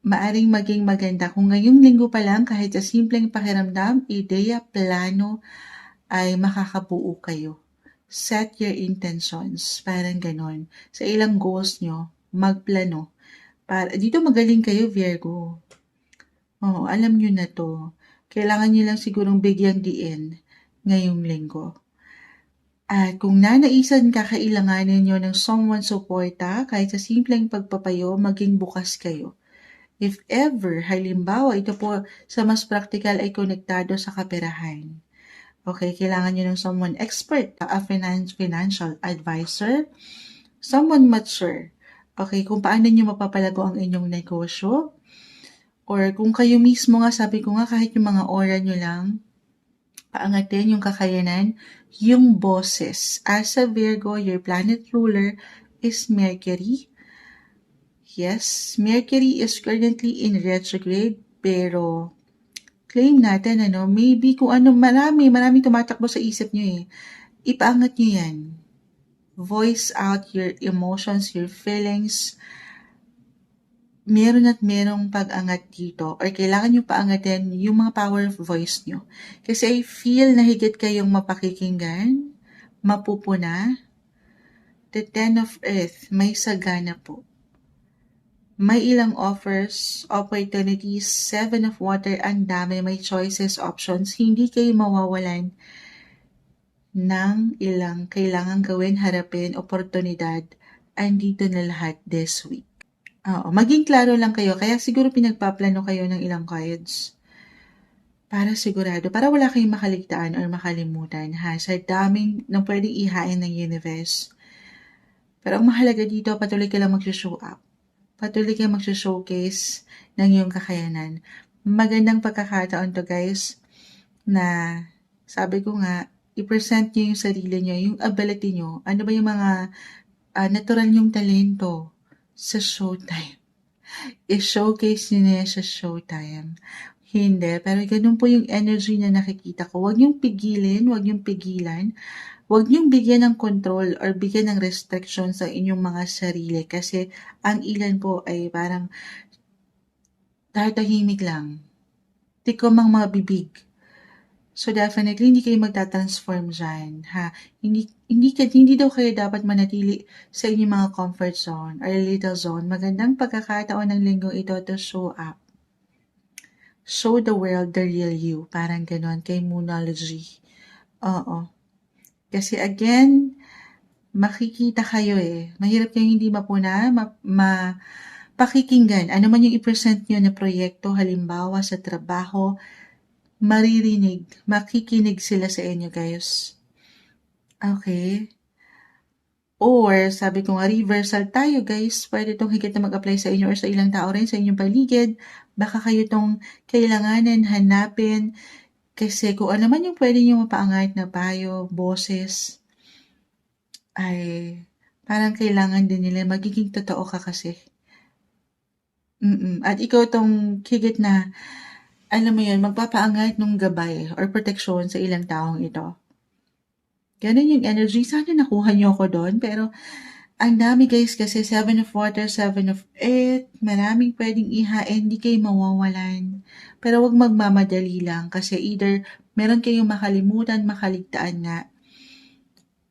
Maaring maging maganda kung ngayong linggo pa lang kahit sa simpleng pakiramdam, ideya, plano, ay makakabuo kayo. Set your intentions, parang ganon. Sa ilang goals nyo, magplano. Dito magaling kayo, Virgo. Oo, alam nyo na to. Kailangan nyo lang sigurong bigyang diin ngayong linggo. At kung nanaisan kakailanganin nyo ng someone suporta, kahit sa simpleng pagpapayo, maging bukas kayo. If ever, halimbawa, ito po sa mas practical ay konektado sa kaperahan. Okay, kailangan nyo ng someone expert, a financial advisor, someone mature. Okay, kung paano nyo mapapalago ang inyong negosyo, or kung kayo mismo nga, sabi ko nga, kahit yung mga aura nyo lang, paangatin yung kakayanan, yung boses. As a Virgo, your planet ruler is Mercury. Yes, Mercury is currently in retrograde, pero claim natin, maybe kung marami tumatakbo sa isip nyo ipaangat nyo yan. Voice out your emotions, your feelings. Meron at merong pag-angat dito, or kailangan nyo paangatin yung mga power of voice nyo. Kasi I feel na higit kayong mapakikinggan, mapupuna. The 10 of Earth, may sagana po. May ilang offers, opportunities, 7 of water, ang dami, may choices, options. Hindi kayo mawawalan ng ilang kailangan gawin, harapin, oportunidad. Andito na lahat this week. Maging klaro lang kayo. Kaya siguro pinagpaplano kayo ng ilang cards. Para sigurado, para wala kayong makaligtaan or makalimutan sa daming na pwedeng ihain ng universe. Pero ang mahalaga dito, patuloy ka lang mag-show up. Patuloy kang mag-showcase ng iyong kakayanan. Magandang pagkakataon to guys na sabi ko nga, i-present nyo yung sarili nyo, yung ability nyo. Ano ba yung mga natural nyong talento sa showtime? I-showcase nyo na sa showtime. Hindi, pero ganun po yung energy na nakikita ko. Huwag nyong pigilin, huwag nyong pigilan. Huwag niyong bigyan ng control or bigyan ng restriction sa inyong mga sarili kasi ang ilan po ay parang tahimik lang. Tikom ang mga bibig. So definitely, hindi kayo magta-transform dyan. Hindi daw kayo dapat manatili sa inyong mga comfort zone or little zone. Magandang pagkakataon ng linggo ito to show up. Show the world the real you. Parang ganon kay Moonology. Oo. Kasi again, makikita kayo Mahirap kayong hindi mapuna, pakikinggan. Ano man yung i-present nyo na proyekto, halimbawa sa trabaho, maririnig, makikinig sila sa inyo guys. Okay? Or, sabi ko nga, reversal tayo guys. Pwede itong higit na mag-apply sa inyo or sa ilang tao rin sa inyong paligid. Baka kayo itong kailanganin, hanapin. Kasi kung ano man yung pwede nyo mapaangat na payo, boses, ay parang kailangan din nila magiging totoo ka kasi. At ikaw tong higit na, alam mo yun, magpapaangat ng gabay or proteksyon sa ilang taong ito. Ganun yung energy. Sana nakuha niyo ako doon. Pero ang dami guys kasi 7 of water, 7 of earth. Maraming pwedeng ihain. Hindi kayo mawawalan. Pero wag magmamadali lang kasi either meron kayong makalimutan, makaligtaan nga.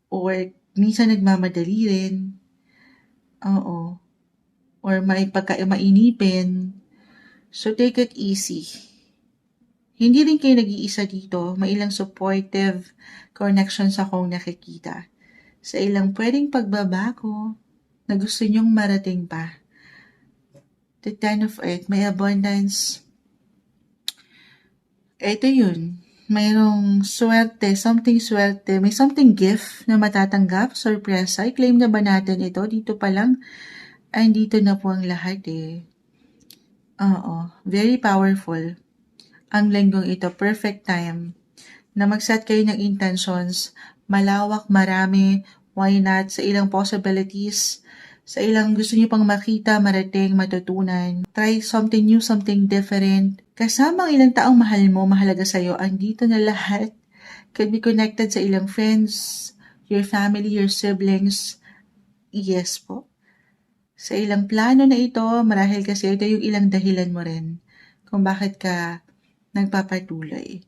Or minsan nagmamadali rin. Oo. Or mainipin. So take it easy. Hindi rin kayo nag-iisa dito. May ilang supportive connections akong nakikita. sa ilang pwedeng pagbabago na gusto nyong marating pa. The Ten of Earth, may abundance. Ito yun. Mayroong swerte, may something gift na matatanggap, sorpresa. I-claim na ba natin ito? Dito pa lang, ay dito na po ang lahat eh. Oo, very powerful. Ang linggong ito, perfect time na mag-set kayo ng intentions, malawak, marami, why not, sa ilang possibilities, sa ilang gusto niyo pang makita, marating, matutunan. Try something new, something different. Kasama ang ilang taong mahal mo, mahalaga sa'yo, andito na lahat. Could be connected sa ilang friends, your family, your siblings. Yes po. Sa ilang plano na ito, marahil kasi ito yung ilang dahilan mo rin kung bakit ka nagpapatuloy.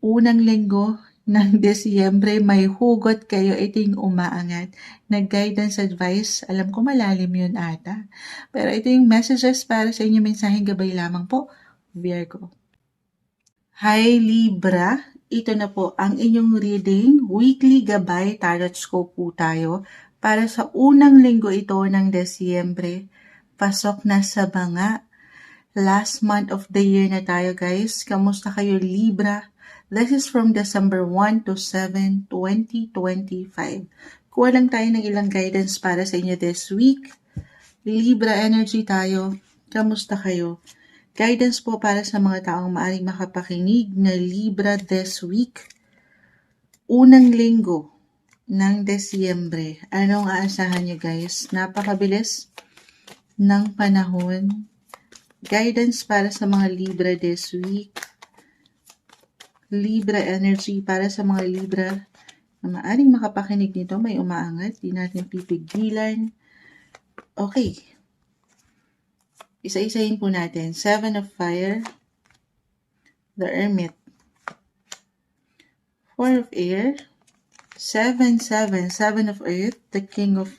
Unang linggo ng Disyembre, may hugot kayo, iting umaangat. Nag-guidance advice, alam ko malalim yun ata. Pero ito yung messages para sa inyo, mensaheng gabay lamang po, Virgo. Hi Libra, ito na po ang inyong reading, weekly gabay, tarot scope po tayo. Para sa unang linggo ito ng Disyembre, pasok na sa banga. Last month of the year na tayo guys. Kamusta kayo Libra? This is from December 1 to 7, 2025. Kuha lang tayo ng ilang guidance para sa inyo this week. Libra energy tayo. Kamusta kayo? Guidance po para sa mga taong maaring makapakinig na Libra this week. Unang linggo ng Disyembre. Anong aasahan nyo guys? Napakabilis ng panahon. Guidance para sa mga Libra this week. Libra energy para sa mga Libra na maaring makapakinig nito. May umaangat. Di natin pipigilan. Okay. Isa-isahin po natin. Seven of Fire. The Hermit. Four of Air. 7, 7. Seven of Earth. The King of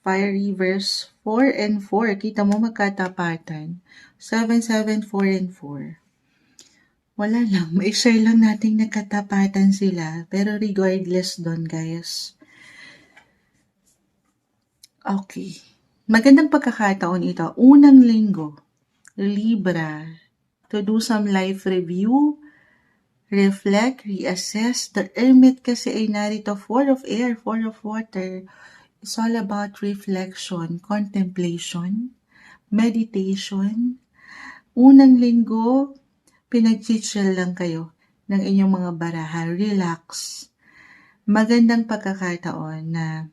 Fire reverse. 4 and 4. Kita mo magkatapatan. 7, 7, 4 and 4. Wala lang. May share lang nating nakatapatan sila. Pero regardless doon guys. Okay. Magandang pagkakataon ito. Unang linggo. Libra. To do some life review. Reflect, reassess. The Hermit kasi ay narito. 4 of Air, 4 of Water. It's all about reflection, contemplation, meditation. Unang linggo, pinag-chill lang kayo ng inyong mga baraha. Relax. Magandang pagkakataon na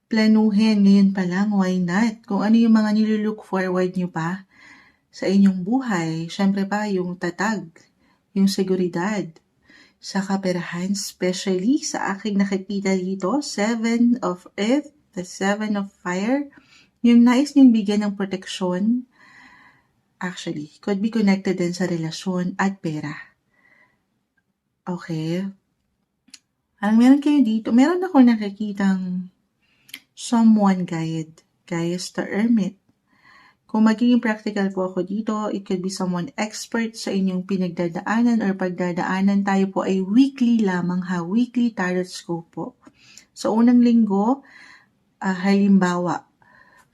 planuhin ngayon pa lang, why not? Kung ano yung mga nilulook forward nyo pa sa inyong buhay. Syempre pa, yung tatag, yung seguridad, sa kaperahan, especially sa aking nakikita dito, 7 of Earth, the 7 of Fire, yung nais niyong bigyan ng proteksyon, actually, could be connected din sa relasyon at pera. Okay. Parang meron kayo dito, meron ako nakikitang someone guide, guys, the Hermit. Kung magiging practical po ako dito, it could be someone expert sa inyong pinagdadaanan or pagdadaanan. Tayo po ay weekly lamang ha, weekly tarot scope po. So, unang linggo, halimbawa,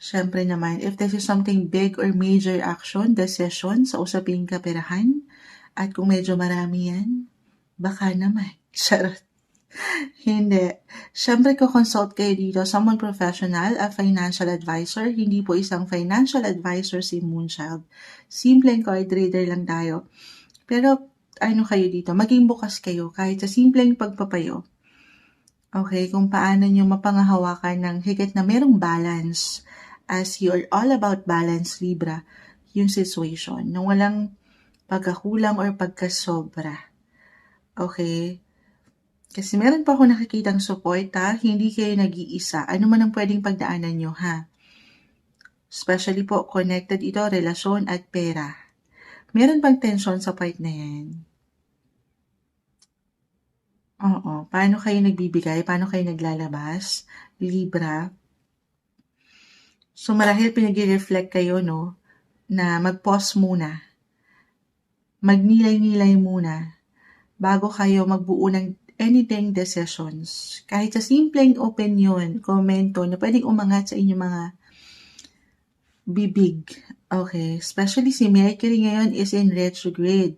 syempre naman, if this is something big or major action, decision sa usaping kaperahan, at kung medyo marami yan, baka naman, charot. Hindi. Siyempre, consult kayo dito, someone professional, a financial advisor. Hindi po isang financial advisor si Moonchild. Simpleng card reader lang tayo. Pero, ano kayo dito, maging bukas kayo kahit sa simpleng pagpapayo. Okay, kung paano nyo mapangahawakan ng higit na merong balance as you're all about balance, Libra, yung situation. Nung walang pagkakulang or pagkasobra. Okay? Kasi meron pa ako nakikitang support ha, hindi kayo nag-iisa. Ano man ang pwedeng pagdaanan nyo ha. Especially po, connected ito, relasyon at pera. Meron bang tension sa part na yan? Oo. Paano kayo nagbibigay? Paano kayo naglalabas? Libra. So marahil pinag-reflect kayo, no? Na mag-pause muna. Magnilay-nilay muna. Bago kayo magbuo ng anything decisions. Kahit sa simpleng opinion, komento na pwedeng umangat sa inyong mga bibig. Okay, especially si Mercury ngayon is in retrograde.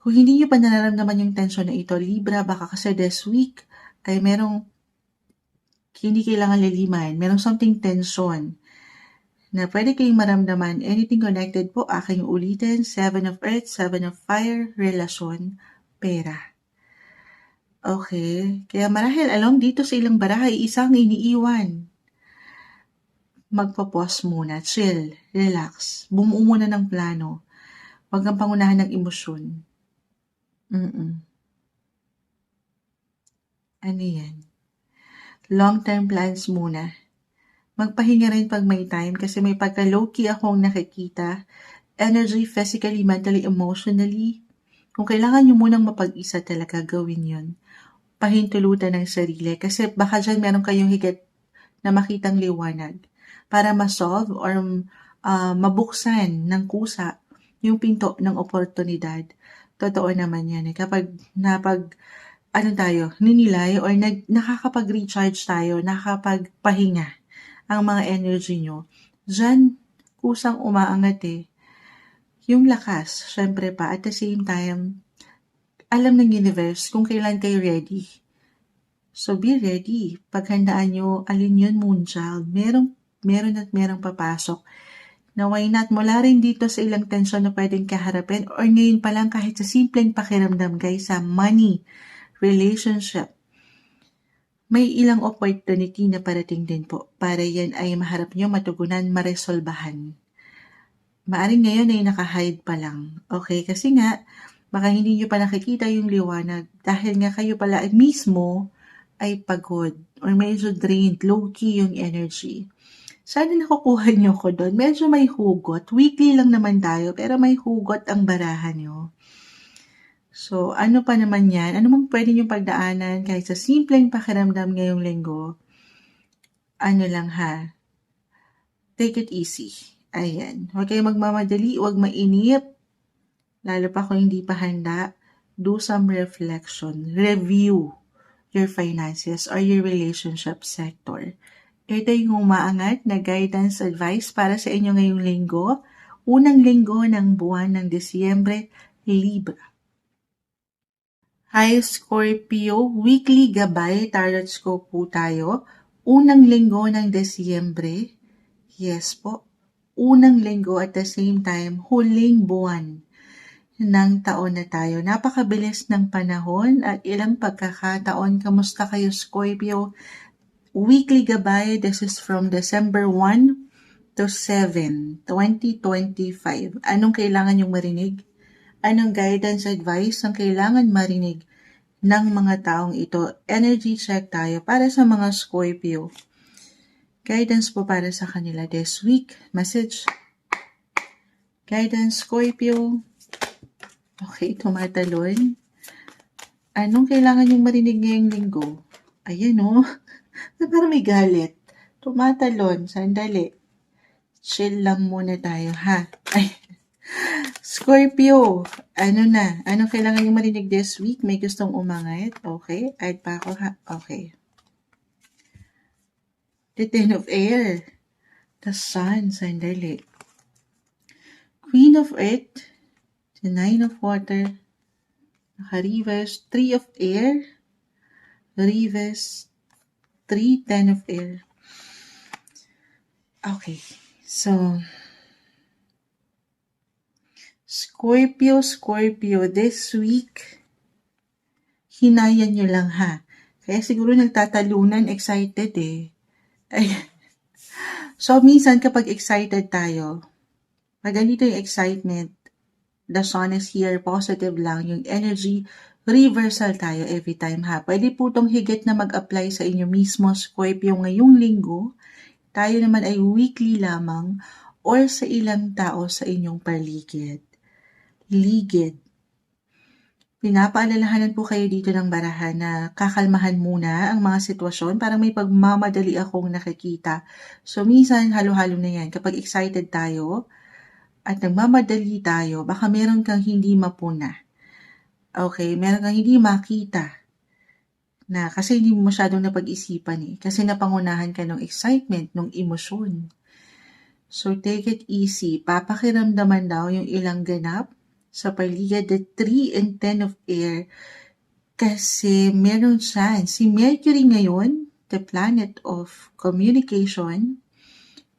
Kung hindi nyo pa nararamdaman yung tension na ito, Libra, baka kasi this week ay merong hindi kailangan liliman, merong something tension na pwede kayong maramdaman. Anything connected po, aking ulitin, 7 of Earth, 7 of Fire, relasyon, pera. Okay, kaya marahil along dito sa ilang barahay, isang iniiwan. Magpo-pause muna, chill, relax, bumuo muna ng plano. Huwag kang pangunahan ng emosyon. Ano yan? Long-term plans muna. Magpahinga rin pag may time kasi may pagka-low-key akong nakikita. Energy, physically, mentally, emotionally. Kung kailangan nyo munang mapag-isa talaga, gawin yun. Pahintulutan ng sarili kasi baka dyan meron kayong higit na makitang liwanag para ma-solve or mabuksan ng kusa yung pinto ng oportunidad. Totoo naman yan. Kapag ninilay or nakakapag-recharge tayo, nakakapagpahinga ang mga energy nyo, dyan kusang umaangat yung lakas, syempre pa, at the same time, alam ng universe kung kailan kayo ready. So be ready. Paghandaan nyo, alin yun, Moonchild. Merong papasok. Na why not, mula rin dito sa ilang tensyon na pwedeng kaharapin or ngayon pa lang kahit sa simpleng pakiramdam guys sa money, relationship, may ilang opportunity na parating din po para yan ay maharap nyo, matugunan, maresolbahan. Maaring ngayon ay naka-hide pa lang. Okay, kasi nga, baka hindi nyo pa nakikita yung liwanag dahil nga kayo pala mismo ay pagod or medyo drained, low-key yung energy. Sana nakukuha nyo ko doon. Medyo may hugot. Weekly lang naman tayo, pero may hugot ang barahan nyo. So, ano pa naman yan? Ano mang pwede nyo pagdaanan kahit sa simpleng pakiramdam ngayong linggo? Ano lang ha? Take it easy. Ayan. Huwag kayong magmamadali, huwag mainip. Lalo pa kung hindi pa handa. Do some reflection. Review your finances or your relationship sector. Ito yung umaangat na guidance advice para sa inyo ngayong linggo. Unang linggo ng buwan ng Disyembre, Libra. Hi Scorpio, weekly gabay tarot scope po tayo. Unang linggo ng Disyembre. Yes po, unang linggo at the same time, huling buwan ng taon na tayo. Napakabilis ng panahon at ilang pagkakataon. Kamusta kayo Scorpio? Weekly gabay, this is from December 1 to 7, 2025. Anong kailangan yung marinig? Anong guidance advice ang kailangan marinig ng mga taong ito? Energy check tayo para sa mga Scorpio. Guidance po para sa kanila this week. Message. Guidance Scorpio. Okay, tumatalon. Anong kailangan yung marinig ngayong linggo? Ayan parang may galit. Tumatalon. Sandali. Chill lang muna tayo, ha? Ay. Scorpio, anong kailangan yung marinig this week? May gustong umangat? Okay, add pa ako ha? Okay. The Ten of Air. The Sun, sandali. Queen of Earth. The Nine of Water. Naka-reverse. 3 of Air. Reverse. 3, 10 of Air. Okay, so Scorpio, this week, hinayan nyo lang ha. Kaya siguro nagtatalunan, excited Ay. So, minsan kapag excited tayo, pag ganito yung excitement, the sun is here, positive lang, yung energy, reversal tayo every time ha. Pwede po itong higit na mag-apply sa inyo mismo, Scorpio, ngayong linggo. Tayo naman ay weekly lamang or sa ilang tao sa inyong paligid. Ligid. Pinapaalalahanan po kayo dito ng barahan na kakalmahan muna ang mga sitwasyon. Parang may pagmamadali akong nakikita. So, minsan halo-halo na yan. Kapag excited tayo at nagmamadali tayo, baka meron kang hindi mapuna. Okay, meron kang hindi makita na kasi hindi mo masyadong napag-isipan eh. Kasi napangunahan ka ng excitement, ng emosyon. So, take it easy. Papakiramdaman daw yung ilang ganap sa paligid, the 3 and 10 of air. Kasi meron siya. Si Mercury ngayon, the planet of communication,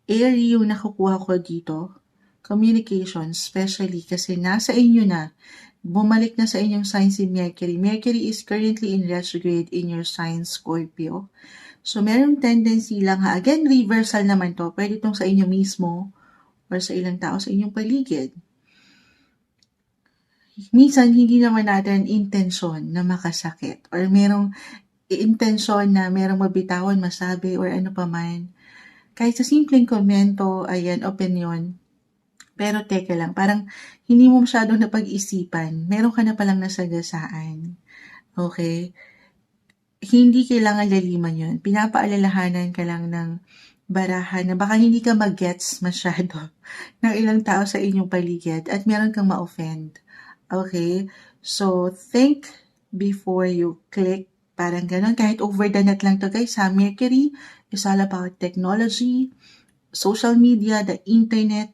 air yung nakukuha ko dito. Communication, especially kasi nasa inyo na. Bumalik na sa inyong sign si Mercury. Mercury is currently in retrograde in your sign, Scorpio. So, merong tendency lang ha. Again, reversal naman to. Pwede itong sa inyo mismo or sa ilang tao sa inyong paligid. Minsan, hindi naman natin intensyon na makasakit or merong intensyon na merong mabitawan, masabi or ano pa man. Kahit sa simpleng komento, ayan, opinion. Pero teka lang, parang hindi mo masyadong napag-isipan. Meron ka na palang nasagasaan. Okay? Hindi kailangan laliman yun. Pinapaalalahanan ka lang ng barahan na baka hindi ka mag-gets masyado ng ilang tao sa inyong paligid at meron kang ma-offend. Okay? So, think before you click. Parang ganun. Kahit over the net lang to guys ha. Mercury is all about technology, social media, the internet.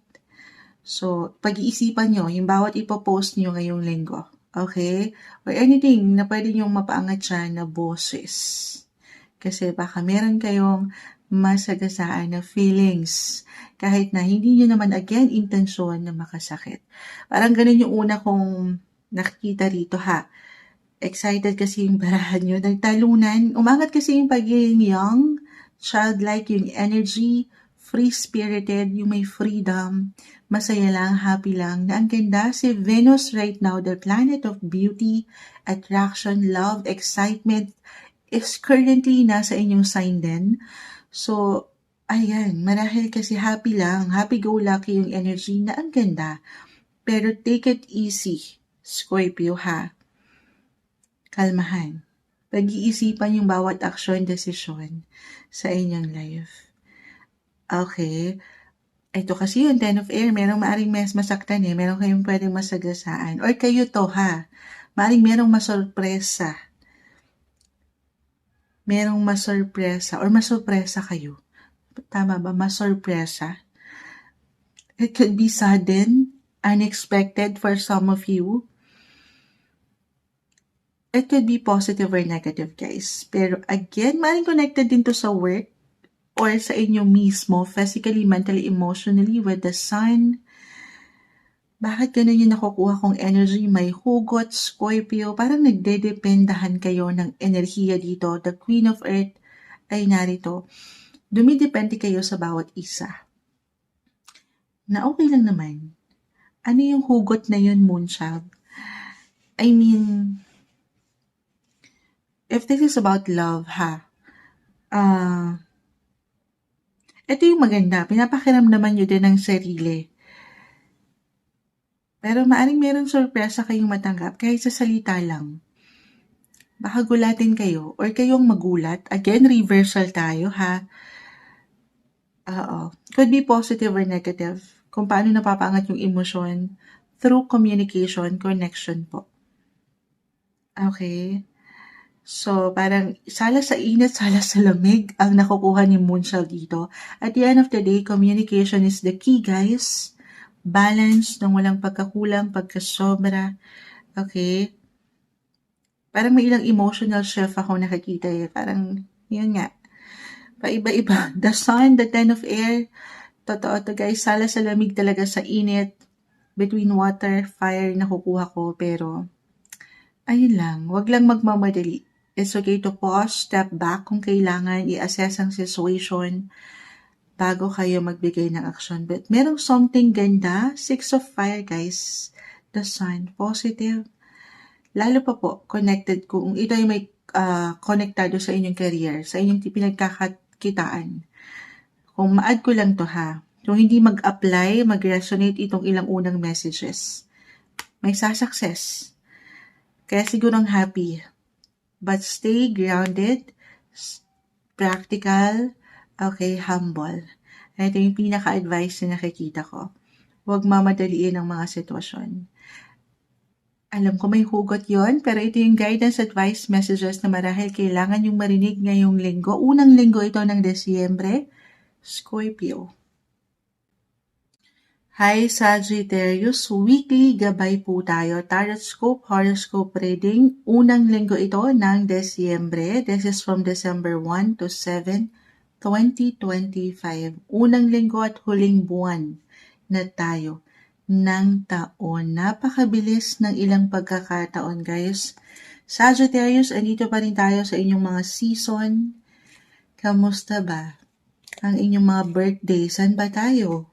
So, pag-iisipan nyo yung bawat ipopost nyo ngayong linggo. Okay? Or anything na pwede nyong mapaangat siya na boses. Kasi baka meron kayong masagasaan na feelings kahit na hindi nyo naman again intensyon na makasakit. Parang ganun yung una kong nakikita rito ha. Excited kasi yung barahan nyo. Nagtalunan. Umangat kasi yung pagiging young, childlike yung energy, free-spirited, yung may freedom, masaya lang, happy lang, na ang ganda si Venus right now, the planet of beauty, attraction, love, excitement, is currently nasa inyong sign din. So, ayan, marahil kasi happy lang, happy-go-lucky yung energy na ang ganda. Pero take it easy, Scorpio ha. Kalmahan. Pag-iisipan yung bawat aksyon, desisyon sa inyong life. Okay. Ito kasi yung 10 of air, merong maaring masaktan eh. Meron kayong pwedeng masagasaan. Or kayo to ha. Maaring merong masorpresa. Merong masorpresa or masorpresa kayo. Tama ba? Masorpresa. It could be sudden, unexpected for some of you. It could be positive or negative, guys. Pero again, maaring connected din to sa work or sa inyo mismo, physically, mentally, emotionally, with the sun. Bakit ganun yung nakukuha kong energy? May hugot, Scorpio, parang nagdedependahan kayo ng enerhiya dito. The Queen of Earth ay narito. Dumidepende kayo sa bawat isa. Na okay lang naman. Ano yung hugot na yun, Moonchild? I mean, if this is about love, ha? Ito yung maganda. Pinapakiramdaman nyo din ng sarili. Pero maaring merong sorpresa kayong matanggap kahit sa salita lang. Baka gulatin kayo or kayong magulat. Again, reversal tayo ha. Could be positive or negative. Kung paano napapaangat yung emosyon through communication, connection po. Okay. So, parang sala sa init, sala sa lamig ang nakukuha ni Moonchild dito. At the end of the day, communication is the key, guys. Balance, nang walang pagkakulang, pagkasobra. Okay? Parang may ilang emotional shift ako nakikita eh. Parang, yun nga. Paiba-iba. The sun, the 10 of air. Totoo to guys, sala sa lamig talaga sa init. Between water, fire, nakukuha ko. Pero, ayun lang. Wag lang magmamadali. It's okay to pause, step back kung kailangan, i-assess ang situation bago kayo magbigay ng action. But merong something ganda, 6 of fire guys, the sun, positive. Lalo pa po, connected kung ito ay may konektado sa inyong career, sa inyong pinagkakakitaan. Kung ma-add ko lang to ha, kung hindi mag-apply, mag-resonate itong ilang unang messages, may success. Kaya sigurong happy. But stay grounded, practical, okay, humble. Ito yung pinaka-advice na nakikita ko. Huwag mamadaliin ang mga sitwasyon. Alam ko may hugot yon, pero ito yung guidance advice messages na marahil kailangan yung marinig ngayong linggo. Unang linggo ito ng Desyembre, Scorpio. Hi Sagittarius, weekly gabay po tayo. Tarot scope, horoscope reading. Unang linggo ito ng Desyembre. This is from December 1 to 7, 2025. Unang linggo at huling buwan na tayo ng taon. Napakabilis ng ilang pagkakataon, guys. Sagittarius, andito pa rin tayo sa inyong mga season. Kamusta ba ang inyong mga birthday? San ba tayo?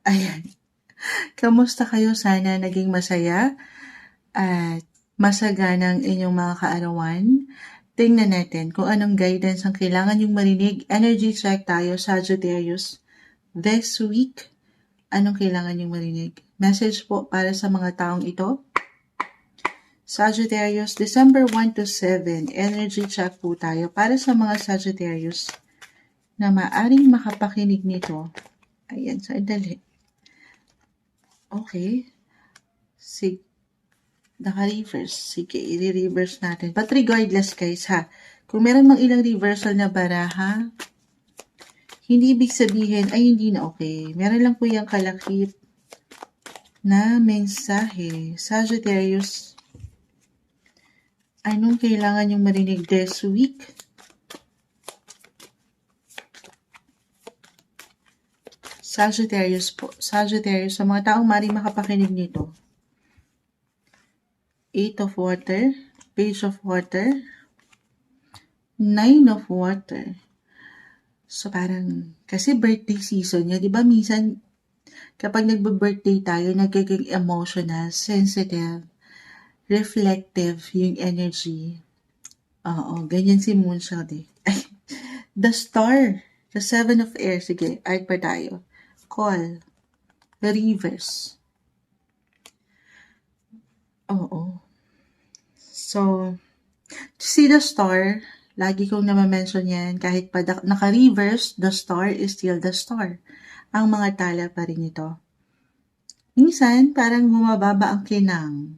Ayan. Kamusta kayo? Sana naging masaya at masaganang inyong mga kaarawan. Tingnan natin kung anong guidance ang kailangan yung marinig. Energy check tayo, Sagittarius. This week, anong kailangan yung marinig? Message po para sa mga taong ito. Sagittarius, December 1 to 7, energy check po tayo para sa mga Sagittarius na maaring makapakinig nito. Ayan, sandali. Okay. Sige. Naka-reverse. Sige, i-reverse natin. But regardless, guys, ha. Kung meron mang ilang reversal na baraha, hindi ibig sabihin ay hindi na okay. Meron lang po yung kalakip na mensahe. Sagittarius, anong kailangan yung marinig this week? Sagittarius po. Sagittarius, sa mga taong maaaring makapakinig nito. 8 of water, page of water, 9 of water. So parang, kasi birthday season niya, di ba minsan, kapag nagbe-birthday tayo, nagiging emotional, sensitive, reflective yung energy. Oo, ganyan si Moonshot eh. The Star, the 7 of air, sige, art pa tayo. Call, the reverse. Oo. So, to see the star, lagi kong namamention yan, kahit pa naka-reverse, the star is still the star. Ang mga tala pa rin ito. Minsan, parang bumababa ang kinang.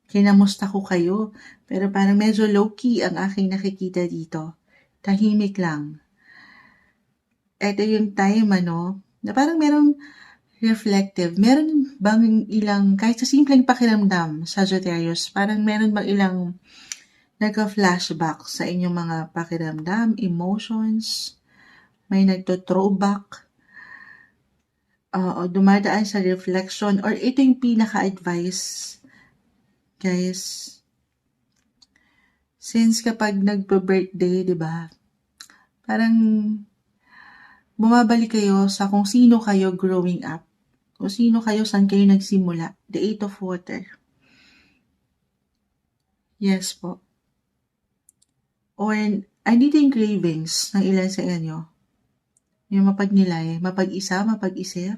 Kinamusta ko kayo, pero parang medyo low-key ang aking nakikita dito. Tahimik lang. Ito yung time, na parang merong reflective. Meron bang ilang, kahit sa simpleng pakiramdam, Sagittarius, parang meron bang ilang nagka-flashback sa inyong mga pakiramdam, emotions, may nagto-throwback, dumadaan sa reflection, or ito yung pinaka-advice, guys. Since kapag nagpa-birthday, di ba, parang bumabalik kayo sa kung sino kayo growing up. Kung sino kayo, saan kayo nagsimula. The 8 of water. Yes po. Or, andito yung cravings ng ilan sa inyo. Yung mapagnilay, mapag-isa, mapag-isip.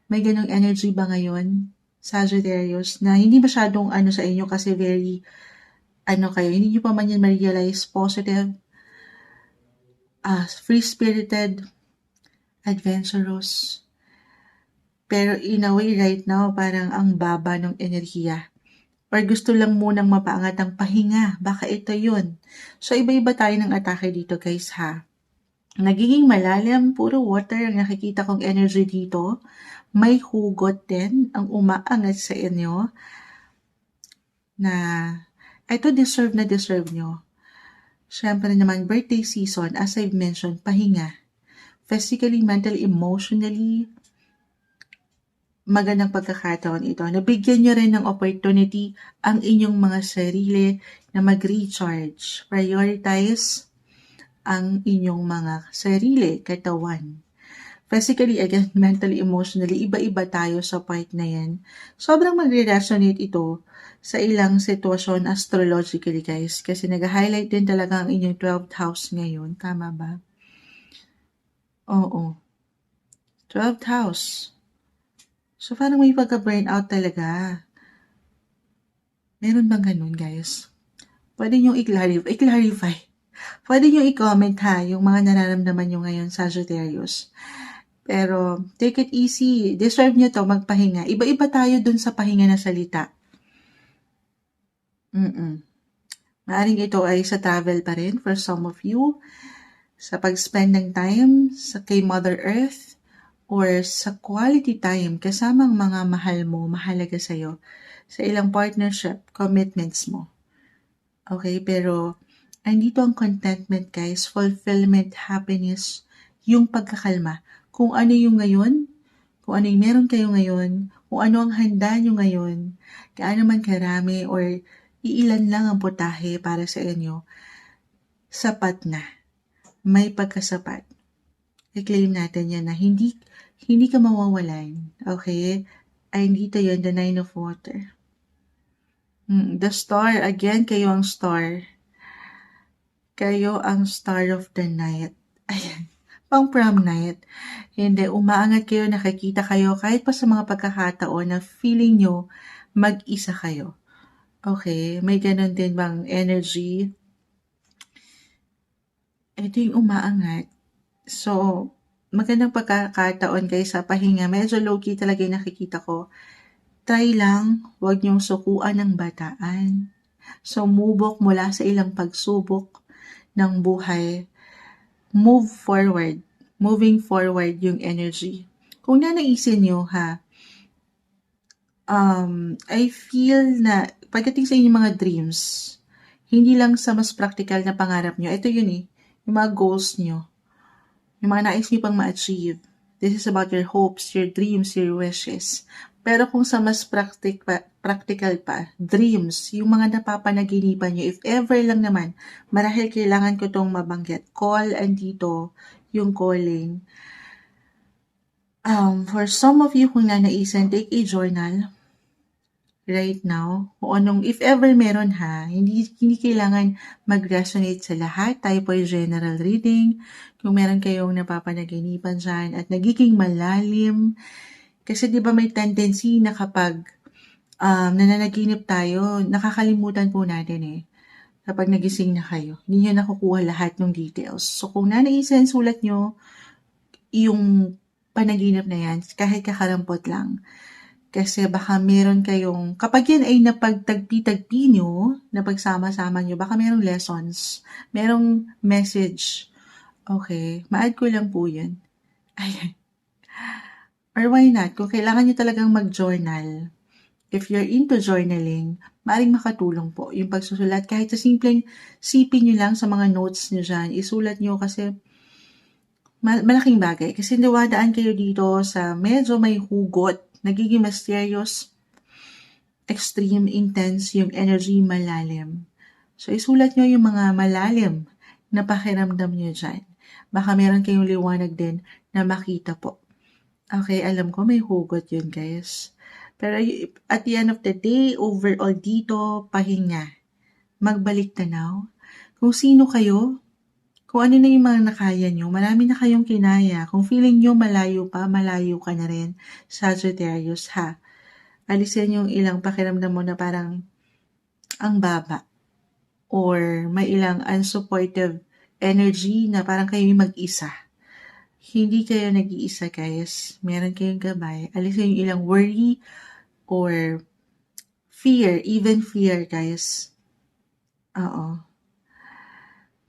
May ganong energy ba ngayon, Sagittarius, na hindi masyadong sa inyo kasi very, kayo, hindi nyo pa man yan ma-realize, positive, free-spirited, adventurous. Pero in a way right now, parang ang baba ng enerhiya. Or gusto lang munang mapaangat ang pahinga. Baka ito yun. So, iba-iba tayo ng atake dito, guys, ha. Nagiging malalim, puro water ang nakikita kong energy dito. May hugot din ang umaangat sa inyo na ito deserve na deserve nyo. Siyempre naman, birthday season, as I've mentioned, pahinga. Physically, mentally, emotionally, magandang pagkakataon ito. Nabigyan nyo rin ng opportunity ang inyong mga sarili na mag-recharge. Prioritize ang inyong mga sarili, katawan. Physically, again, mentally, emotionally, iba-iba tayo sa part na yan. Sobrang magre-resonate ito sa ilang sitwasyon astrologically, guys. Kasi nag-highlight din talaga ang inyong 12th house ngayon. Tama ba? Oo. 12th house. So, parang may pagka-burnout talaga. Meron bang ganun, guys? Pwede nyo i-clarify. Pwede nyo i-comment ha, yung mga nararamdaman nyo ngayon, Sagittarius. Pero, take it easy. Deserve nyo to magpahinga. Iba-iba tayo dun sa pahinga na salita. Maaring ito ay sa travel pa rin for some of you, sa pag-spend ng time sa kay Mother Earth, or sa quality time kasama ang mga mahal mo, mahalaga sa'yo, sa ilang partnership, commitments mo. Okay, pero andito ang contentment guys, fulfillment, happiness, yung pagkakalma. Kung ano yung ngayon, kung ano yung meron kayo ngayon, kung ano ang handa nyo ngayon, gaano man karami or iilan lang ang putahe para sa inyo, sapat na. May pagkasapat. I-claim natin yan na hindi ka mawawalan. Okay? Ay, dito yun, the Nine of Water. The Star, again, kayo ang star. Kayo ang star of the night. Ayan. Pang prom night. Hindi, umaangat kayo, nakikita kayo, kahit pa sa mga pagkakataon na feeling nyo mag-isa kayo. Okay? May ganun din bang energy? Ito yung umaangat. So, magandang pagkakataon kayo sa pahinga. Medyo low-key talaga yung nakikita ko. Try lang, huwag niyong sukuan ng bataan. Sumubok mula sa ilang pagsubok ng buhay. Move forward. Moving forward yung energy. Kung nanaisin niyo I feel na pagdating sa inyong mga dreams, hindi lang sa mas practical na pangarap niyo, ito yun yung mga goals niyo, yung mga nais niyo pang ma-achieve. This is about your hopes, your dreams, your wishes. Pero kung sa mas practical pa, dreams, yung mga napapanaginipan nyo, if ever lang naman, marahil kailangan ko tong mabanggit. Call, andito, yung calling. For some of you, kung nanaisan, take a journal right now. Kung anong, if ever meron hindi kailangan mag-resonate sa lahat. Tayo po ay general reading. Kung meron kayong napapanaginipan dyan at nagiging malalim, kasi di ba may tendency na kapag nananaginip tayo, nakakalimutan po natin kapag nagising na kayo. Hindi nyo nakukuha lahat ng details. So kung nanaisan, sulat nyo yung panaginip na yan, kahit kakarampot lang. Kasi baka meron kayong, kapag yan ay napagtagpi-tagpi nyo, napagsama-sama nyo, baka merong lessons, merong message. Okay, ma-add ko lang po yun. Ayan. Or why not? Kung kailangan nyo talagang mag-journal, if you're into journaling, maaaring makatulong po yung pagsusulat. Kahit sa simpleng sipin nyo lang sa mga notes nyo dyan, isulat nyo kasi malaking bagay. Kasi nawadaan kayo dito sa medyo may hugot, nagiging mysterious, extreme, intense, yung energy malalim. So isulat nyo yung mga malalim na pakiramdam nyo dyan. Baka meron kayong liwanag din na makita po. Okay, alam ko may hugot yun guys. Pero at the end of the day, overall dito, pahinga. Magbalik tanaw. Kung sino kayo, kung ano na yung mga nakaya nyo, marami na kayong kinaya. Kung feeling nyo malayo pa, malayo ka na rin. Sagittarius alisin yung ilang pakiramdam mo na parang ang baba. Or may ilang unsupportive energy na parang kayo yung mag-isa. Hindi kayo nag-iisa guys. Meron kayong gabay. Alisin yung ilang worry or fear, even fear guys. Oo.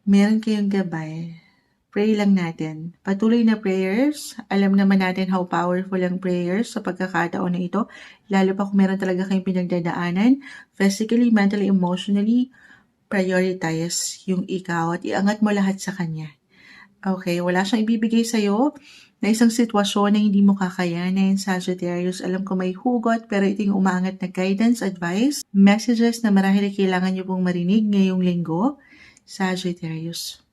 Meron kayong gabay. Pray lang natin. Patuloy na prayers. Alam naman natin how powerful ang prayers sa pagkakataon na ito. Lalo pa kung meron talaga kayong pinagdadaanan. Physically, mentally, emotionally, prioritize yung ikaw at iangat mo lahat sa Kanya. Okay, wala siyang ibibigay sa'yo na isang sitwasyon na hindi mo kakayanin. Sagittarius, alam ko may hugot pero ito yung umaangat na guidance, advice, messages na marahil kailangan nyo pong marinig ngayong linggo. Sagittarius.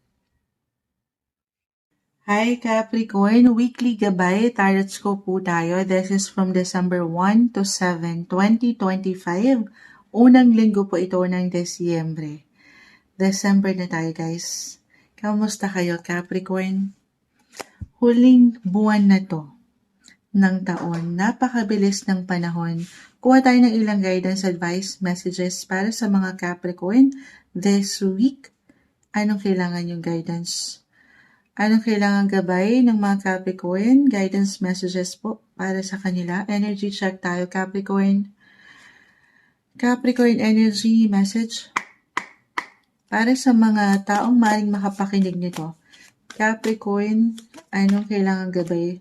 Hi Capricorn, weekly gabay, tarot scope po tayo. This is from December 1 to 7, 2025. Unang linggo po ito ng Desyembre. December na tayo guys. Kamusta kayo, Capricorn? Huling buwan na to ng taon, napakabilis ng panahon. Kuha tayo ng ilang guidance, advice, messages para sa mga Capricorn this week. Anong kailangan yung guidance? Anong kailangan gabay ng mga Capricorn? Guidance messages po para sa kanila. Energy check tayo, Capricorn. Capricorn energy message para sa mga taong maaaring makapakinig nito. Capricorn, anong kailangan gabay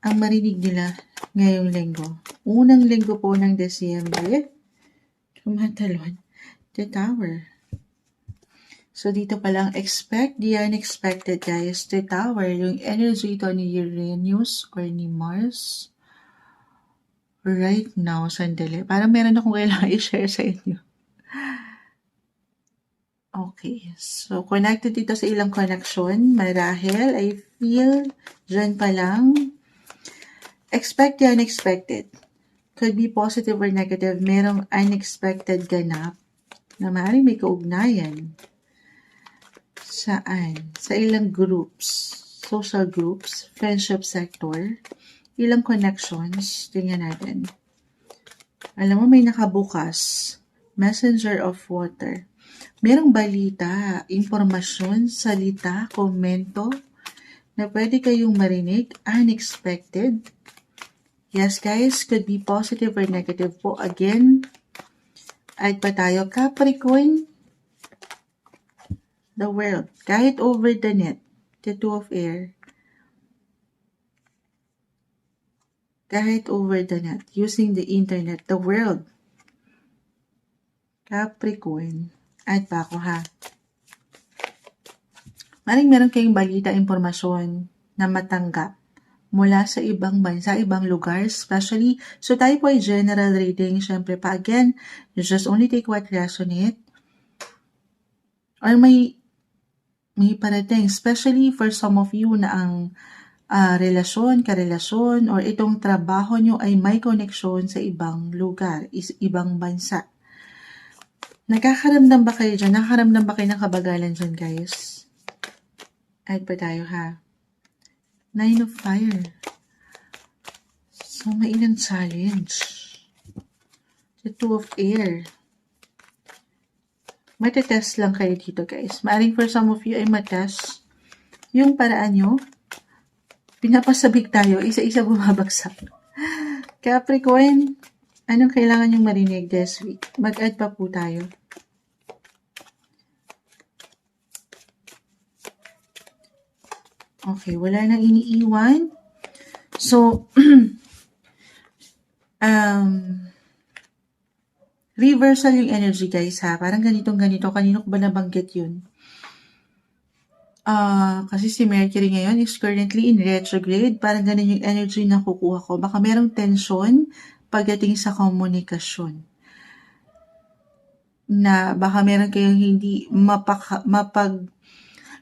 ang marinig nila ngayong linggo? Unang linggo po ng Desyembre, tumatalon, the Tower. So, dito palang expect the unexpected, guys. The Tower, yung energy ito ni Uranus or ni Mars. Right now, sandali. Parang meron akong kailangan i-share sa inyo. Okay. So, connected dito sa ilang connection. Marahil, I feel, dyan pa lang. Expect the unexpected. Could be positive or negative. Merong unexpected ganap na maaaring may kaugnayan. Saan? Sa ilang groups, social groups, friendship sector, ilang connections, tingnan natin. Alam mo, may nakabukas, messenger of water. Merong balita, impormasyon, salita, komento, na pwede kayong marinig, unexpected. Yes, guys, could be positive or negative po. Again, ay pa tayo, Capricorn, the world, kahit over the net, the two of air, kahit over the net, using the internet, the world, Capricorn, at pa ako ha. Maring meron kayong balita, impormasyon na matanggap mula sa ibang bansa, ibang lugar, especially, so tayo po ay general reading, syempre pa, again, you just only take what resonate, or may parating, especially for some of you na ang relasyon, karelasyon, or itong trabaho nyo ay may koneksyon sa ibang lugar, ibang bansa. Nakakaramdam ba kayo dyan? Nakakaramdam ba kayo ng kabagalan dyan, guys? Add pa tayo, ha? Nine of Fire. So, may ilang challenge. The Two of Air. Matetest lang kayo dito, guys. Maaring for some of you ay matest yung paraan nyo. Pinapasabik tayo, isa-isa bumabagsak. Capricorn, anong kailangan yung marinig this week? Mag-add pa po tayo. Okay, wala nang iniiwan. So, reversal yung energy, guys, ha? Parang ganitong-ganito. Kanino ko ba nabanggit yun? Kasi si Mercury ngayon is currently in retrograde. Parang ganun yung energy na kukuha ko. Baka merong tension pagdating sa komunikasyon. Na baka meron kayong hindi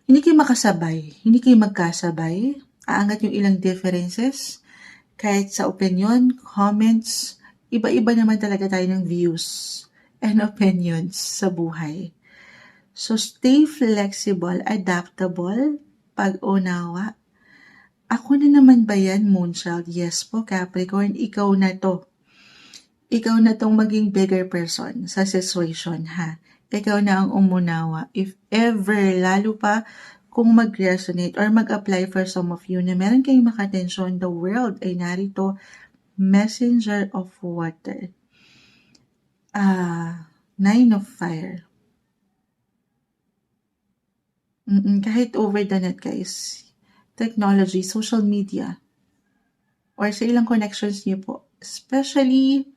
hindi kayo makasabay. Hindi kayo magkasabay. Aangat yung ilang differences. Kahit sa opinion, comments, iba-iba naman talaga tayo ng views and opinions sa buhay. So, stay flexible, adaptable, pag-unawa. Ako na naman ba yan, Moonchild? Yes po, Capricorn, ikaw na to. Ikaw na tong maging bigger person sa situation, ha? Ikaw na ang umunawa. If ever, lalo pa kung mag-resonate or mag-apply for some of you na meron kayong makatensyon, the world ay narito, messenger of water. Nine of Fire. Kahit over the net, guys. Technology, social media, or sa ilang connections niyo po. Especially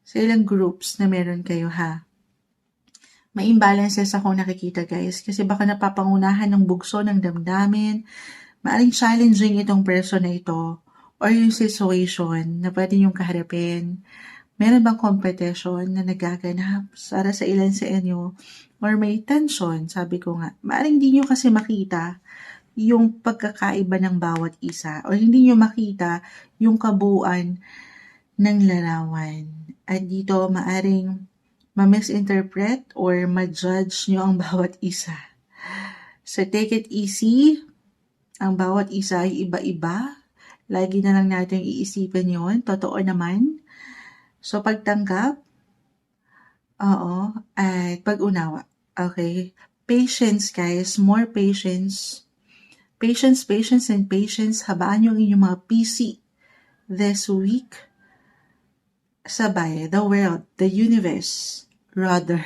sa ilang groups na meron kayo, ha. May imbalances akong nakikita, guys. Kasi baka napapangunahan ng bugso ng damdamin. Maaring challenging itong person na ito or yung situation na pwede niyong kaharapin. Meron bang competition na nagaganap para sa ilan sa inyo? Or may tension, sabi ko nga. Maaring hindi nyo kasi makita yung pagkakaiba ng bawat isa. Or hindi nyo makita yung kabuuan ng larawan. At dito, maaring ma-misinterpret or ma-judge nyo ang bawat isa. So, take it easy. Ang bawat isa ay iba-iba. Lagi na lang natin iisipin yon. Totoo naman. So, pagtanggap, oo, at pag-unawa. Okay? Patience, guys. More patience. Patience, patience, and patience. Habaan yung inyong mga PC this week. sabay, the world, the universe, rather.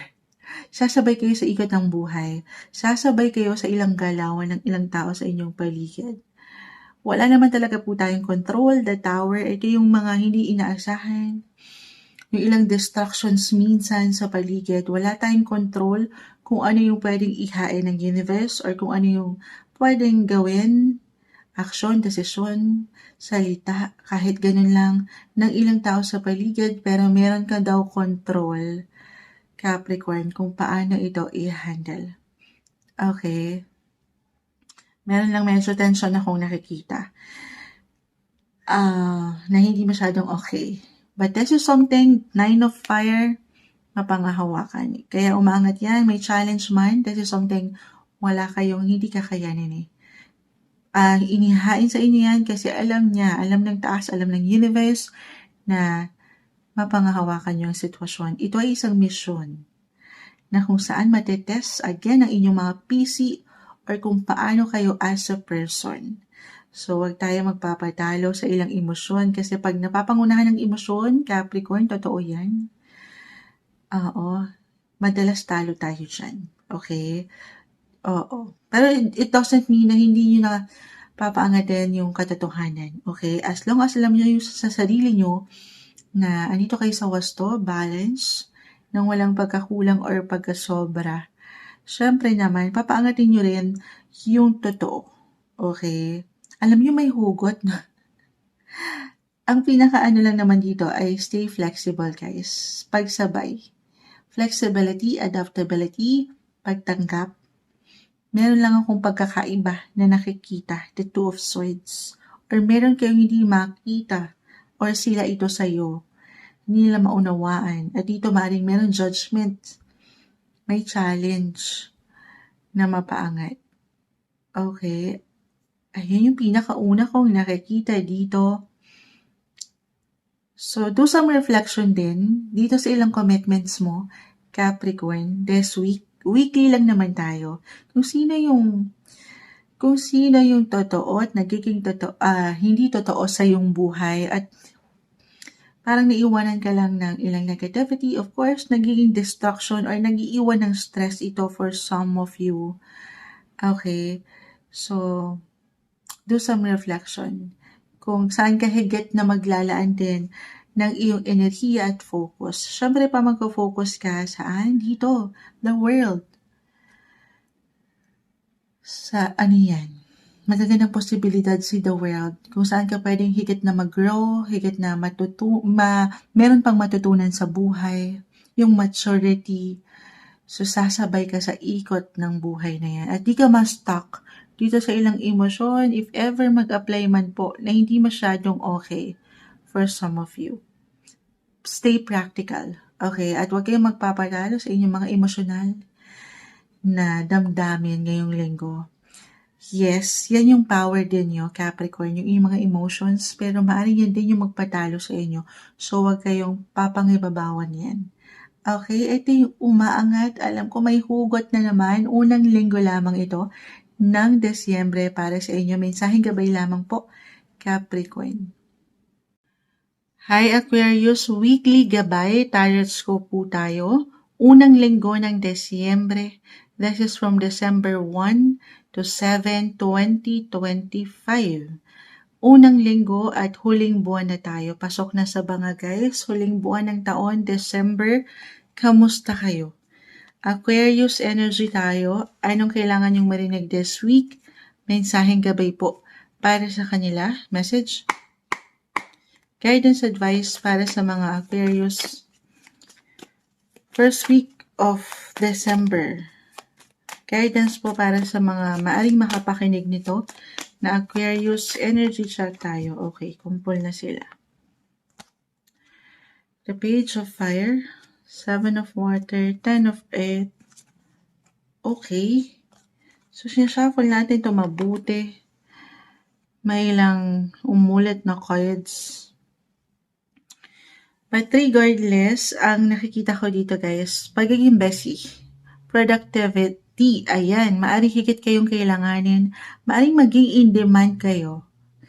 Sasabay kayo sa ikot ng buhay. Sasabay kayo sa ilang galawan ng ilang tao sa inyong paligid. Wala naman talaga po tayong control, the tower. Ito yung mga hindi inaasahan. Yung ilang distractions minsan sa paligid. Wala tayong control kung ano yung pwedeng ihain ng universe or kung ano yung pwedeng gawin, aksyon, desisyon, salita, kahit ganun lang, ng ilang tao sa paligid, pero meron ka daw control, Capricorn, kung paano ito i-handle. Okay. Meron lang medyo tension akong nakikita. Na hindi masyadong okay. But this is something, 9 of fire, mapangahawakan. Kaya umangat yan, may challenge man, this is something wala kayong hindi kakayanin eh. Inihain sa inyo yan kasi alam niya, alam ng taas, alam ng universe na mapangahawakan yung sitwasyon. Ito ay isang mission na kung saan matetest again ang inyong mga PC or kung paano kayo as a person. So, wag tayo magpapatalo sa ilang emosyon kasi pag napapangunahan ng emosyon, Capricorn, totoo yan. Oo, madalas talo tayo dyan. Okay? Oo. Pero it doesn't mean na hindi nyo na papaangatin yung katotohanan. Okay? As long as alam nyo yung sa sarili nyo na andito kayo sa wasto, balance, nang walang pagkakulang or pagkasobra. Syempre naman, papaangatin nyo rin yung totoo. Okay? Alam nyo may hugot na. Ang pinakaano lang naman dito ay stay flexible guys. Pagsabay. Flexibility, adaptability, pagtanggap. Meron lang akong pagkakaiba na nakikita, the Two of Swords. Or meron kayong hindi makita or sila ito sa'yo. Hindi nila maunawaan. At dito maaaring meron judgment. May challenge na mapaangat. Okay. Ayun yung pinakauna kong nakikita dito. So, do some reflection din dito sa ilang commitments mo, Capricorn, this week. Weekly lang naman tayo. Kung sino yung totoo at nagiging hindi totoo sa iyong buhay at parang naiiwanan ka lang ng ilang negativity. Of course, nagiging distraction or nag-iiwan ng stress ito for some of you. Okay. So, do some reflection. Kung saan ka higit na maglalaan din ng iyong enerhiya at focus. Siyempre pa magpo-focus ka saan? Dito, the world. Sa ano yan? Magagandang posibilidad si the world. Kung saan ka pwedeng higit na mag-grow, higit na meron pang matutunan sa buhay, yung maturity. So, sasabay ka sa ikot ng buhay na yan. At di ka ma-stuck dito sa ilang emosyon, if ever mag-apply man po na hindi masyadong okay for some of you. Stay practical, okay? At huwag kayong magpapatalo sa inyong mga emosyonal na damdamin ngayong linggo. Yes, yan yung power din nyo, Capricorn, yung inyong mga emotions, pero maaaring yan din yung magpatalo sa inyo. So, huwag kayong papangibabawan yan. Okay, ito yung umaangat. Alam ko may hugot na naman. Unang linggo lamang ito ng Desyembre para sa inyo. Mensaheng gabay lamang po, Capricorn. Hi Aquarius, weekly gabay, tarot scope po tayo. Unang linggo ng Desyembre. This is from December 1 to 7, 2025. Unang linggo at huling buwan na tayo. Pasok na sa banga guys. Huling buwan ng taon, December. Kamusta kayo? Aquarius energy tayo. Anong kailangan yung marinig this week? Mensaheng gabay po para sa kanila. Message. Guidance advice para sa mga Aquarius. First week of December. Guidance po para sa mga maaring makapakinig nito na Aquarius energy chart tayo. Okay, kumpul na sila. The Page of Fire. 7 of Water, 10 of Earth. Okay. So, sinashuffle natin ito mabuti. May ilang umulit na cards. But regardless, ang nakikita ko dito guys, pagiging busy. Productivity. Ayan, maaring higit kayong kailanganin. Maaring maging in demand kayo.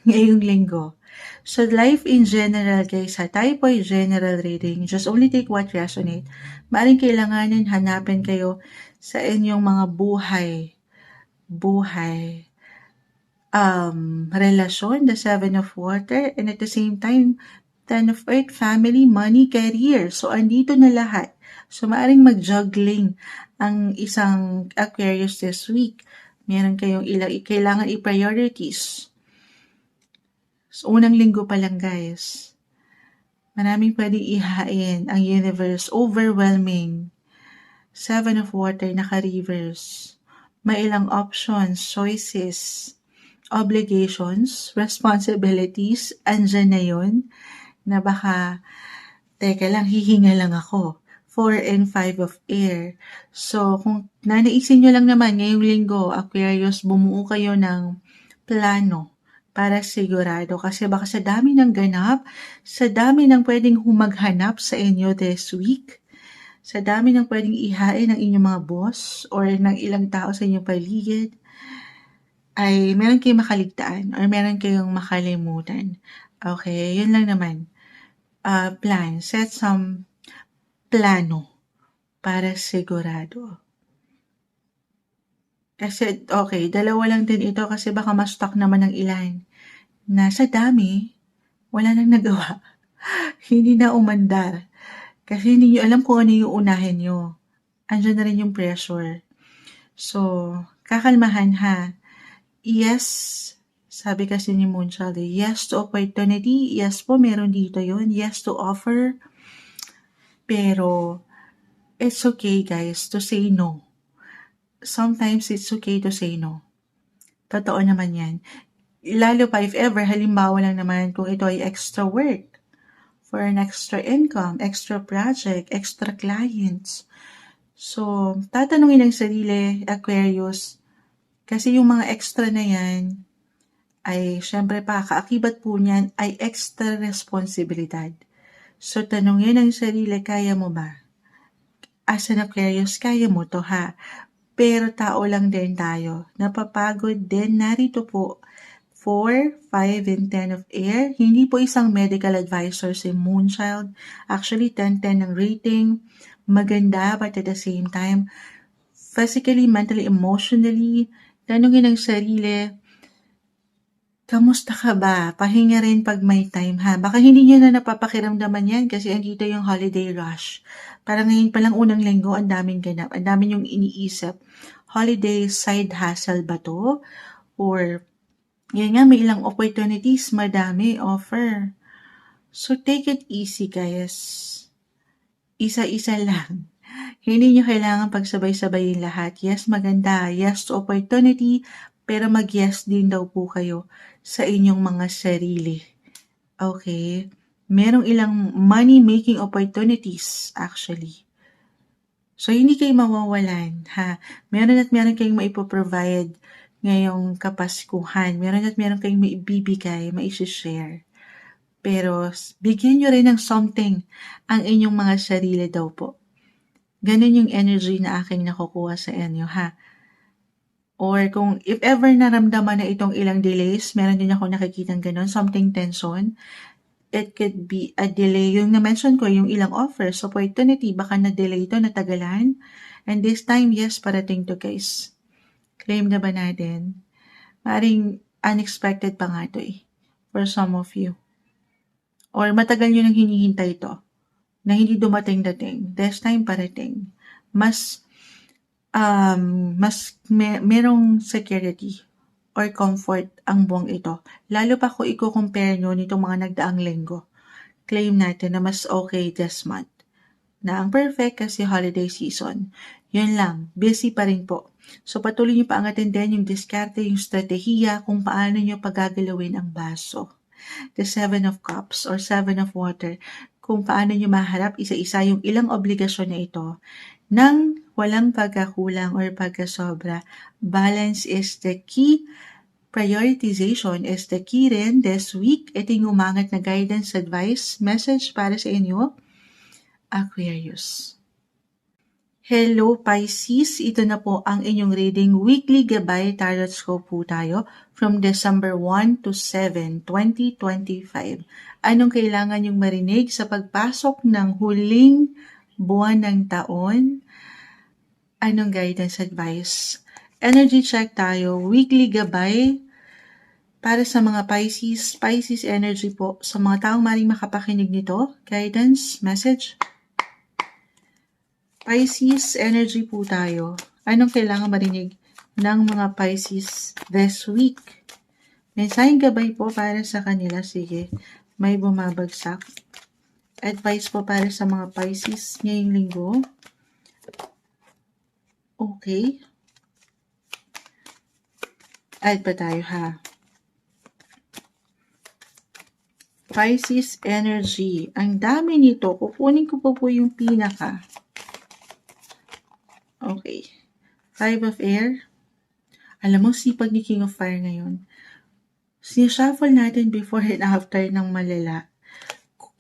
ngayong linggo. So, life in general, guys, tayo po ay general reading. Just only take what resonate. Maaring kailanganin hanapin kayo sa inyong mga buhay, relasyon, the 7 of water, and at the same time, 10 of earth, family, money, career. So, andito na lahat. So, maaring mag-juggling ang isang Aquarius this week. Meron kayong kailangan i-priorities. So, unang linggo pa lang, guys. Maraming pwedeng ihain ang universe. Overwhelming. 7 of water, naka-reverse. May ilang options, choices, obligations, responsibilities, andyan na yun, na baka, teka lang, hihinga lang ako. 4 and 5 of air. So, kung nanaisin nyo lang naman ngayong linggo, Aquarius, bumuo kayo ng plano para sigurado. Kasi baka sa dami ng ganap, sa dami ng pwedeng humaghanap sa inyo this week, sa dami ng pwedeng ihain ng inyong mga boss or ng ilang tao sa inyong paligid, ay meron kayong makaligtaan or meron kayong makalimutan. Okay, yun lang naman. Plan. Set some plano para sigurado. Kasi, okay, dalawa lang din ito kasi baka ma-stock naman ng ilan. Na sa dami, wala nang nagawa. Hindi na umandar. Kasi hindi nyo alam kung ano yung unahin nyo. Andiyan na rin yung pressure. So, kakalmahan ha. Yes, sabi kasi ni Moonchild, yes to opportunity. Yes po, meron dito yun. Yes to offer. Pero, it's okay guys to say no. Sometimes it's okay to say no. Totoo naman yan. Lalo pa if ever, halimbawa lang naman kung ito ay extra work for an extra income, extra project, extra clients. So, tatanungin ng sarili, Aquarius, kasi yung mga extra na yan, ay syempre pa, kaakibat po niyan ay extra responsibilidad. So, tanungin ang sarili, kaya mo ba? As an Aquarius, kaya mo to ha? Pero tao lang din tayo. Napapagod din. Narito po, 4, 5, and 10 of air. Hindi po isang medical advisor si Moonchild. Actually, 10-10 ng rating. Maganda, but at the same time, physically, mentally, emotionally, tanungin ang sarili, kamusta ka ba? Pahinga rin pag may time ha. Baka hindi nyo na napapakiramdaman yan kasi andito yung holiday rush. Parang ngayon palang unang linggo, ang daming ganap. Ang daming yung iniisip. Holiday side hustle ba to? Or, yan nga, may ilang opportunities, madami, offer. So, take it easy guys. Isa-isa lang. Hindi nyo kailangan pagsabay-sabayin lahat. Yes, maganda. Yes to opportunity. Pero mag-yes din daw po kayo sa inyong mga sarili. Okay? Merong ilang money-making opportunities actually. So, hindi kayo mawawalan, ha? Meron at meron kayong maipoprovide ngayong Kapaskuhan. Meron at meron kayong maibibigay, maishishare. Pero, bigyan nyo rin ng something ang inyong mga sarili daw po. Ganun yung energy na aking nakukuha sa inyo, ha? Or kung if ever naramdaman na itong ilang delays, meron din ako nakikitang ganun, something tension. It could be a delay. Yung na-mention ko, yung ilang offers, opportunity, baka na-delay ito, natagalan. And this time, yes, parating to guys. Claim na ba natin? Maring unexpected pa nga ito for some of you. Or matagal nyo nang hinihintay ito na hindi dumating-dating. This time, parating. Merong security or comfort ang buwang ito. Lalo pa kung i-compare nyo nitong mga nagdaang linggo. Claim natin na mas okay this month. Na ang perfect kasi holiday season. Yun lang, busy pa rin po. So patuloy nyo pa angatin din yung diskarte, yung strategiya kung paano nyo pagagalawin ang baso. The 7 of Cups or 7 of Water. Kung paano nyo maharap isa-isa yung ilang obligasyon na ito nang walang pagkakulang or pagkasobra. Balance is the key. Prioritization is the key rin this week. Ito yung umangat na guidance, advice, message para sa inyo, Aquarius. Hello Pisces, ito na po ang inyong reading. Weekly Gabay Tarot Scope po tayo from December 1 to 7, 2025. Anong kailangan yung marinig sa pagpasok ng huling buwan ng taon? Anong guidance advice? Energy check tayo. Weekly Gabay para sa mga Pisces. Pisces energy po sa mga taong maring makapakinig nito. Guidance, message. Pisces energy po tayo. Anong kailangan marinig ng mga Pisces this week? Mensaheng gabay po para sa kanila. Sige, may bumabagsak. Advice po para sa mga Pisces ngayong linggo. Okay. Add pa tayo ha. Pisces energy. Ang dami nito. Kukunin ko po yung pinaka. Okay. 5 of Air. Alam mo, sipag ni King of Fire ngayon. Sinishuffle natin before and after ng malala.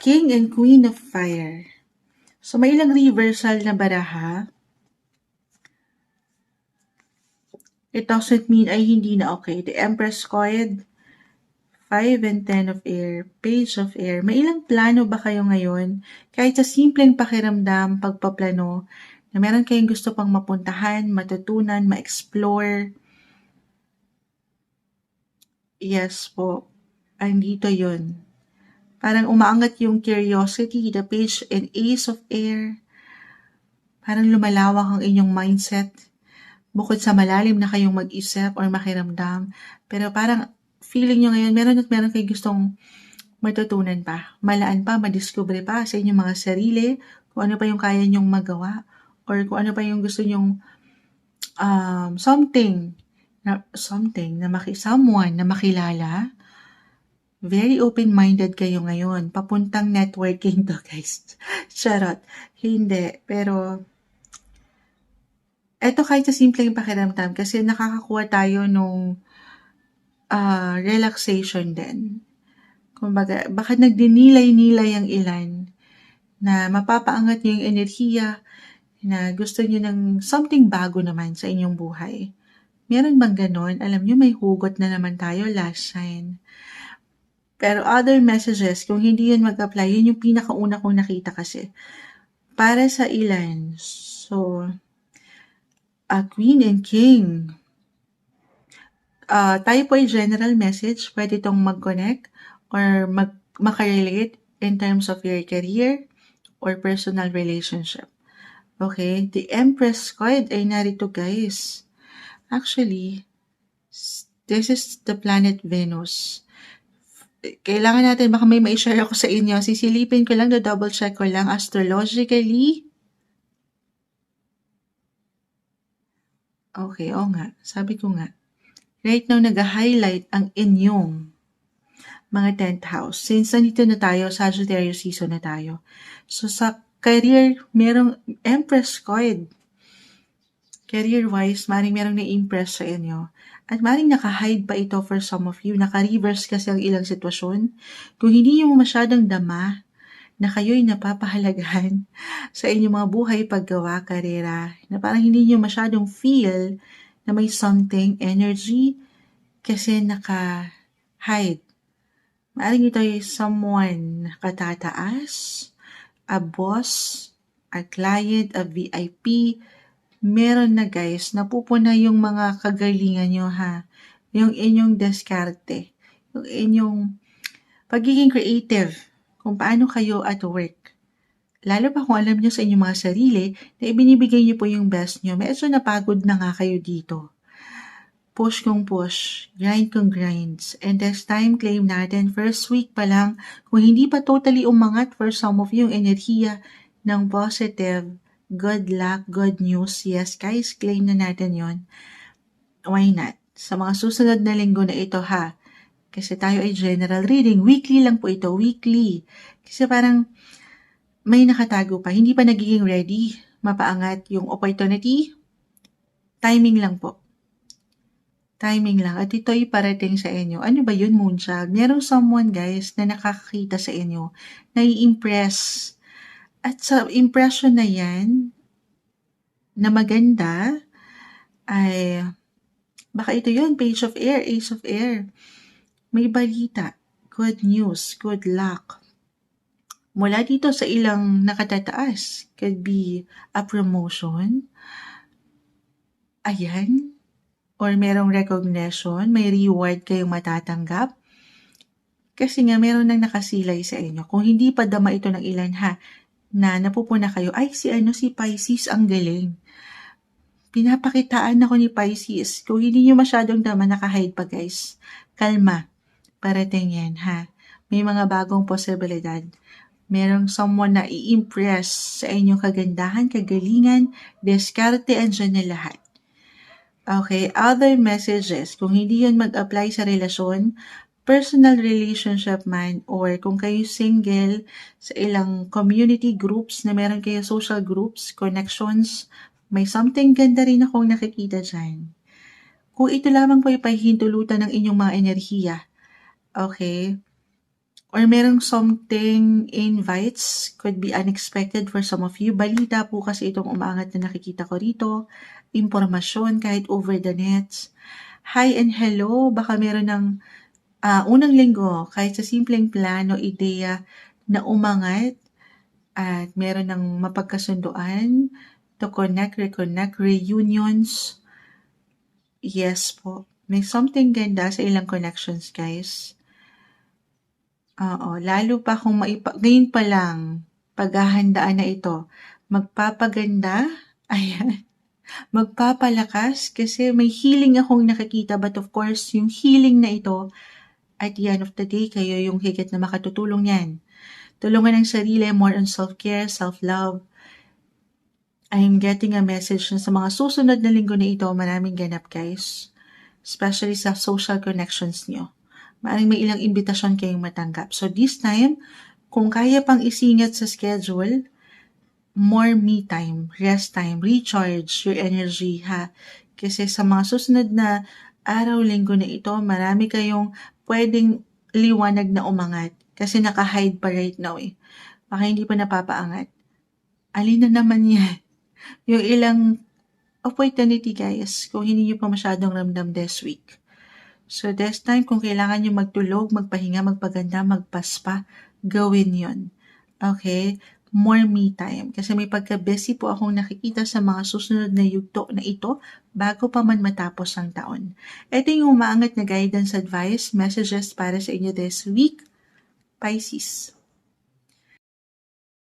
King and Queen of Fire. So, may ilang reversal na baraha. It doesn't mean ay hindi na okay. The Empress Coin, 5 and 10 of Air, Page of Air. May ilang plano ba kayo ngayon? Kahit sa simpleng pakiramdam, pagpaplano, na meron kayong gusto pang mapuntahan, matutunan, ma-explore. Yes po. Andito yun. Parang umaangat yung curiosity, the Page and Ace of Air. Parang lumalawak ang inyong mindset. Bukod sa malalim na kayong mag-isip or makiramdam. Pero parang feeling nyo ngayon, meron kayong gustong matutunan pa, malaan pa, madiscover pa sa inyong mga sarili, kung ano pa yung kaya nyong magawa, or kung ano pa yung gusto nyong someone na makilala. Very open-minded kayo ngayon. Papuntang networking to, guys. Charot. Hindi. Pero, eto kahit sa simpleng pakiramdam kasi nakakakuha tayo nung relaxation din. Kumbaga, baka nagdinilay-nilay ang ilan na mapapaangat niyo yung enerhiya na gusto niyo ng something bago naman sa inyong buhay. Meron bang ganon? Alam niyo, may hugot na naman tayo, last sign. Pero other messages, kung hindi yun mag-apply, yun yung pinakauna kong nakita kasi. Para sa ilan, so, Queen and King. Tayo po ay general message, pwede itong mag-connect or makarelate in terms of your career or personal relationship. Okay, the Empress card ay narito, guys. Actually, this is the planet Venus. Kailangan natin, baka may ma-share ako sa inyo. Sisilipin ko lang, double check ko lang astrologically. Okay, nga. Sabi ko nga. Right now, nag-highlight ang inyong mga 10th house. Since nandito na tayo, Sagittarius season na tayo. So, sa career, merong Empress card. Career-wise, maring merong na-impress sa inyo. At maring naka-hide pa ito for some of you. Naka-reverse kasi ang ilang sitwasyon. Kung hindi nyo masyadong dama na kayo'y napapahalagahan sa inyong mga buhay, paggawa, karera, na parang hindi nyo masyadong feel na may something, energy, kasi naka-hide. Maring ito ay someone katataas, a boss, a client, a VIP. Meron na, guys, napupuna yung mga kagalingan nyo, ha. Yung inyong diskarte, yung inyong pagiging creative, kung paano kayo at work. Lalo pa kung alam nyo sa inyong mga sarili na ibinibigay nyo po yung best nyo, medyo napagod na nga kayo dito. Push kong push, grind kong grinds, and this time claim natin, first week pa lang, kung hindi pa totally umangat for some of you yung enerhiya ng positive, good luck, good news. Yes, guys, claim na natin yon. Why not? Sa mga susunod na linggo na ito, ha? Kasi tayo ay general reading. Weekly lang po ito, weekly. Kasi parang may nakatago pa. Hindi pa nagiging ready. Mapaangat yung opportunity. Timing lang po. Timing lang. At ito'y parating sa inyo. Ano ba yun, Moonchild? Merong someone, guys, na nakakakita sa inyo. Nai-impress. At sa impression na yan, na maganda ay, baka ito yun, Page of Air, Ace of Air. May balita, good news, good luck. Mula dito sa ilang nakatataas, could be a promotion, ayan, or merong recognition, may reward kayong matatanggap. Kasi nga meron nang nakasilay sa inyo. Kung hindi pa dama ito ng ilan ha, na napupuna kayo, ay si Pisces ang galing. Pinapakitaan ako ni Pisces. Kung hindi nyo masyadong dama, nakahide pa guys. Kalma. Parating yan ha. May mga bagong posibilidad. Merong someone na i-impress sa inyong kagandahan, kagalingan, diskarte, andyan na lahat. Okay, other messages. Kung hindi yan mag-apply sa relasyon, personal relationship man, or kung kayo single, sa ilang community groups na meron kayo social groups, connections, may something ganda rin akong nakikita dyan. Kung ito lamang po ipahintulutan ng inyong mga enerhiya, okay, or merong something invites, could be unexpected for some of you. Balita po kasi itong umaangat na nakikita ko rito. Impormasyon kahit over the nets. Hi and hello, baka meron ng unang linggo, kahit sa simpleng plano, ideya na umangat at meron ng mapagkasunduan to connect, reconnect, reunions. Yes po. May something ganda sa ilang connections, guys. Oo, lalo pa kung ngayon pa lang, paghahandaan na ito, magpapaganda, ayan, magpapalakas kasi may healing akong nakikita, but of course, yung healing na ito, at the end of the day, kayo yung higit na makatutulong yan. Tulungan ang sarili, more on self-care, self-love. I'm getting a message na sa mga susunod na linggo na ito, maraming ganap guys. Especially sa social connections nyo. Maaaring may ilang imbitasyon kayong matanggap. So this time, kung kaya pang isingit sa schedule, more me time, rest time, recharge your energy ha. Kasi sa mga susunod na araw, linggo na ito, marami kayong pwedeng liwanag na umangat. Kasi naka-hide pa right now eh. Baka hindi pa napapaangat. Alin na naman yan? Yung ilang opportunity guys, kung hindi nyo pa masyadong ramdam this week. So this time, kung kailangan nyo magtulog, magpahinga, magpaganda, magpaspa, gawin yon. Okay? More me time. Kasi may pagka-busy po akong nakikita sa mga susunod na yugto na ito bago pa man matapos ang taon. Ito yung umaangat na guidance advice, messages para sa inyo this week, Pisces.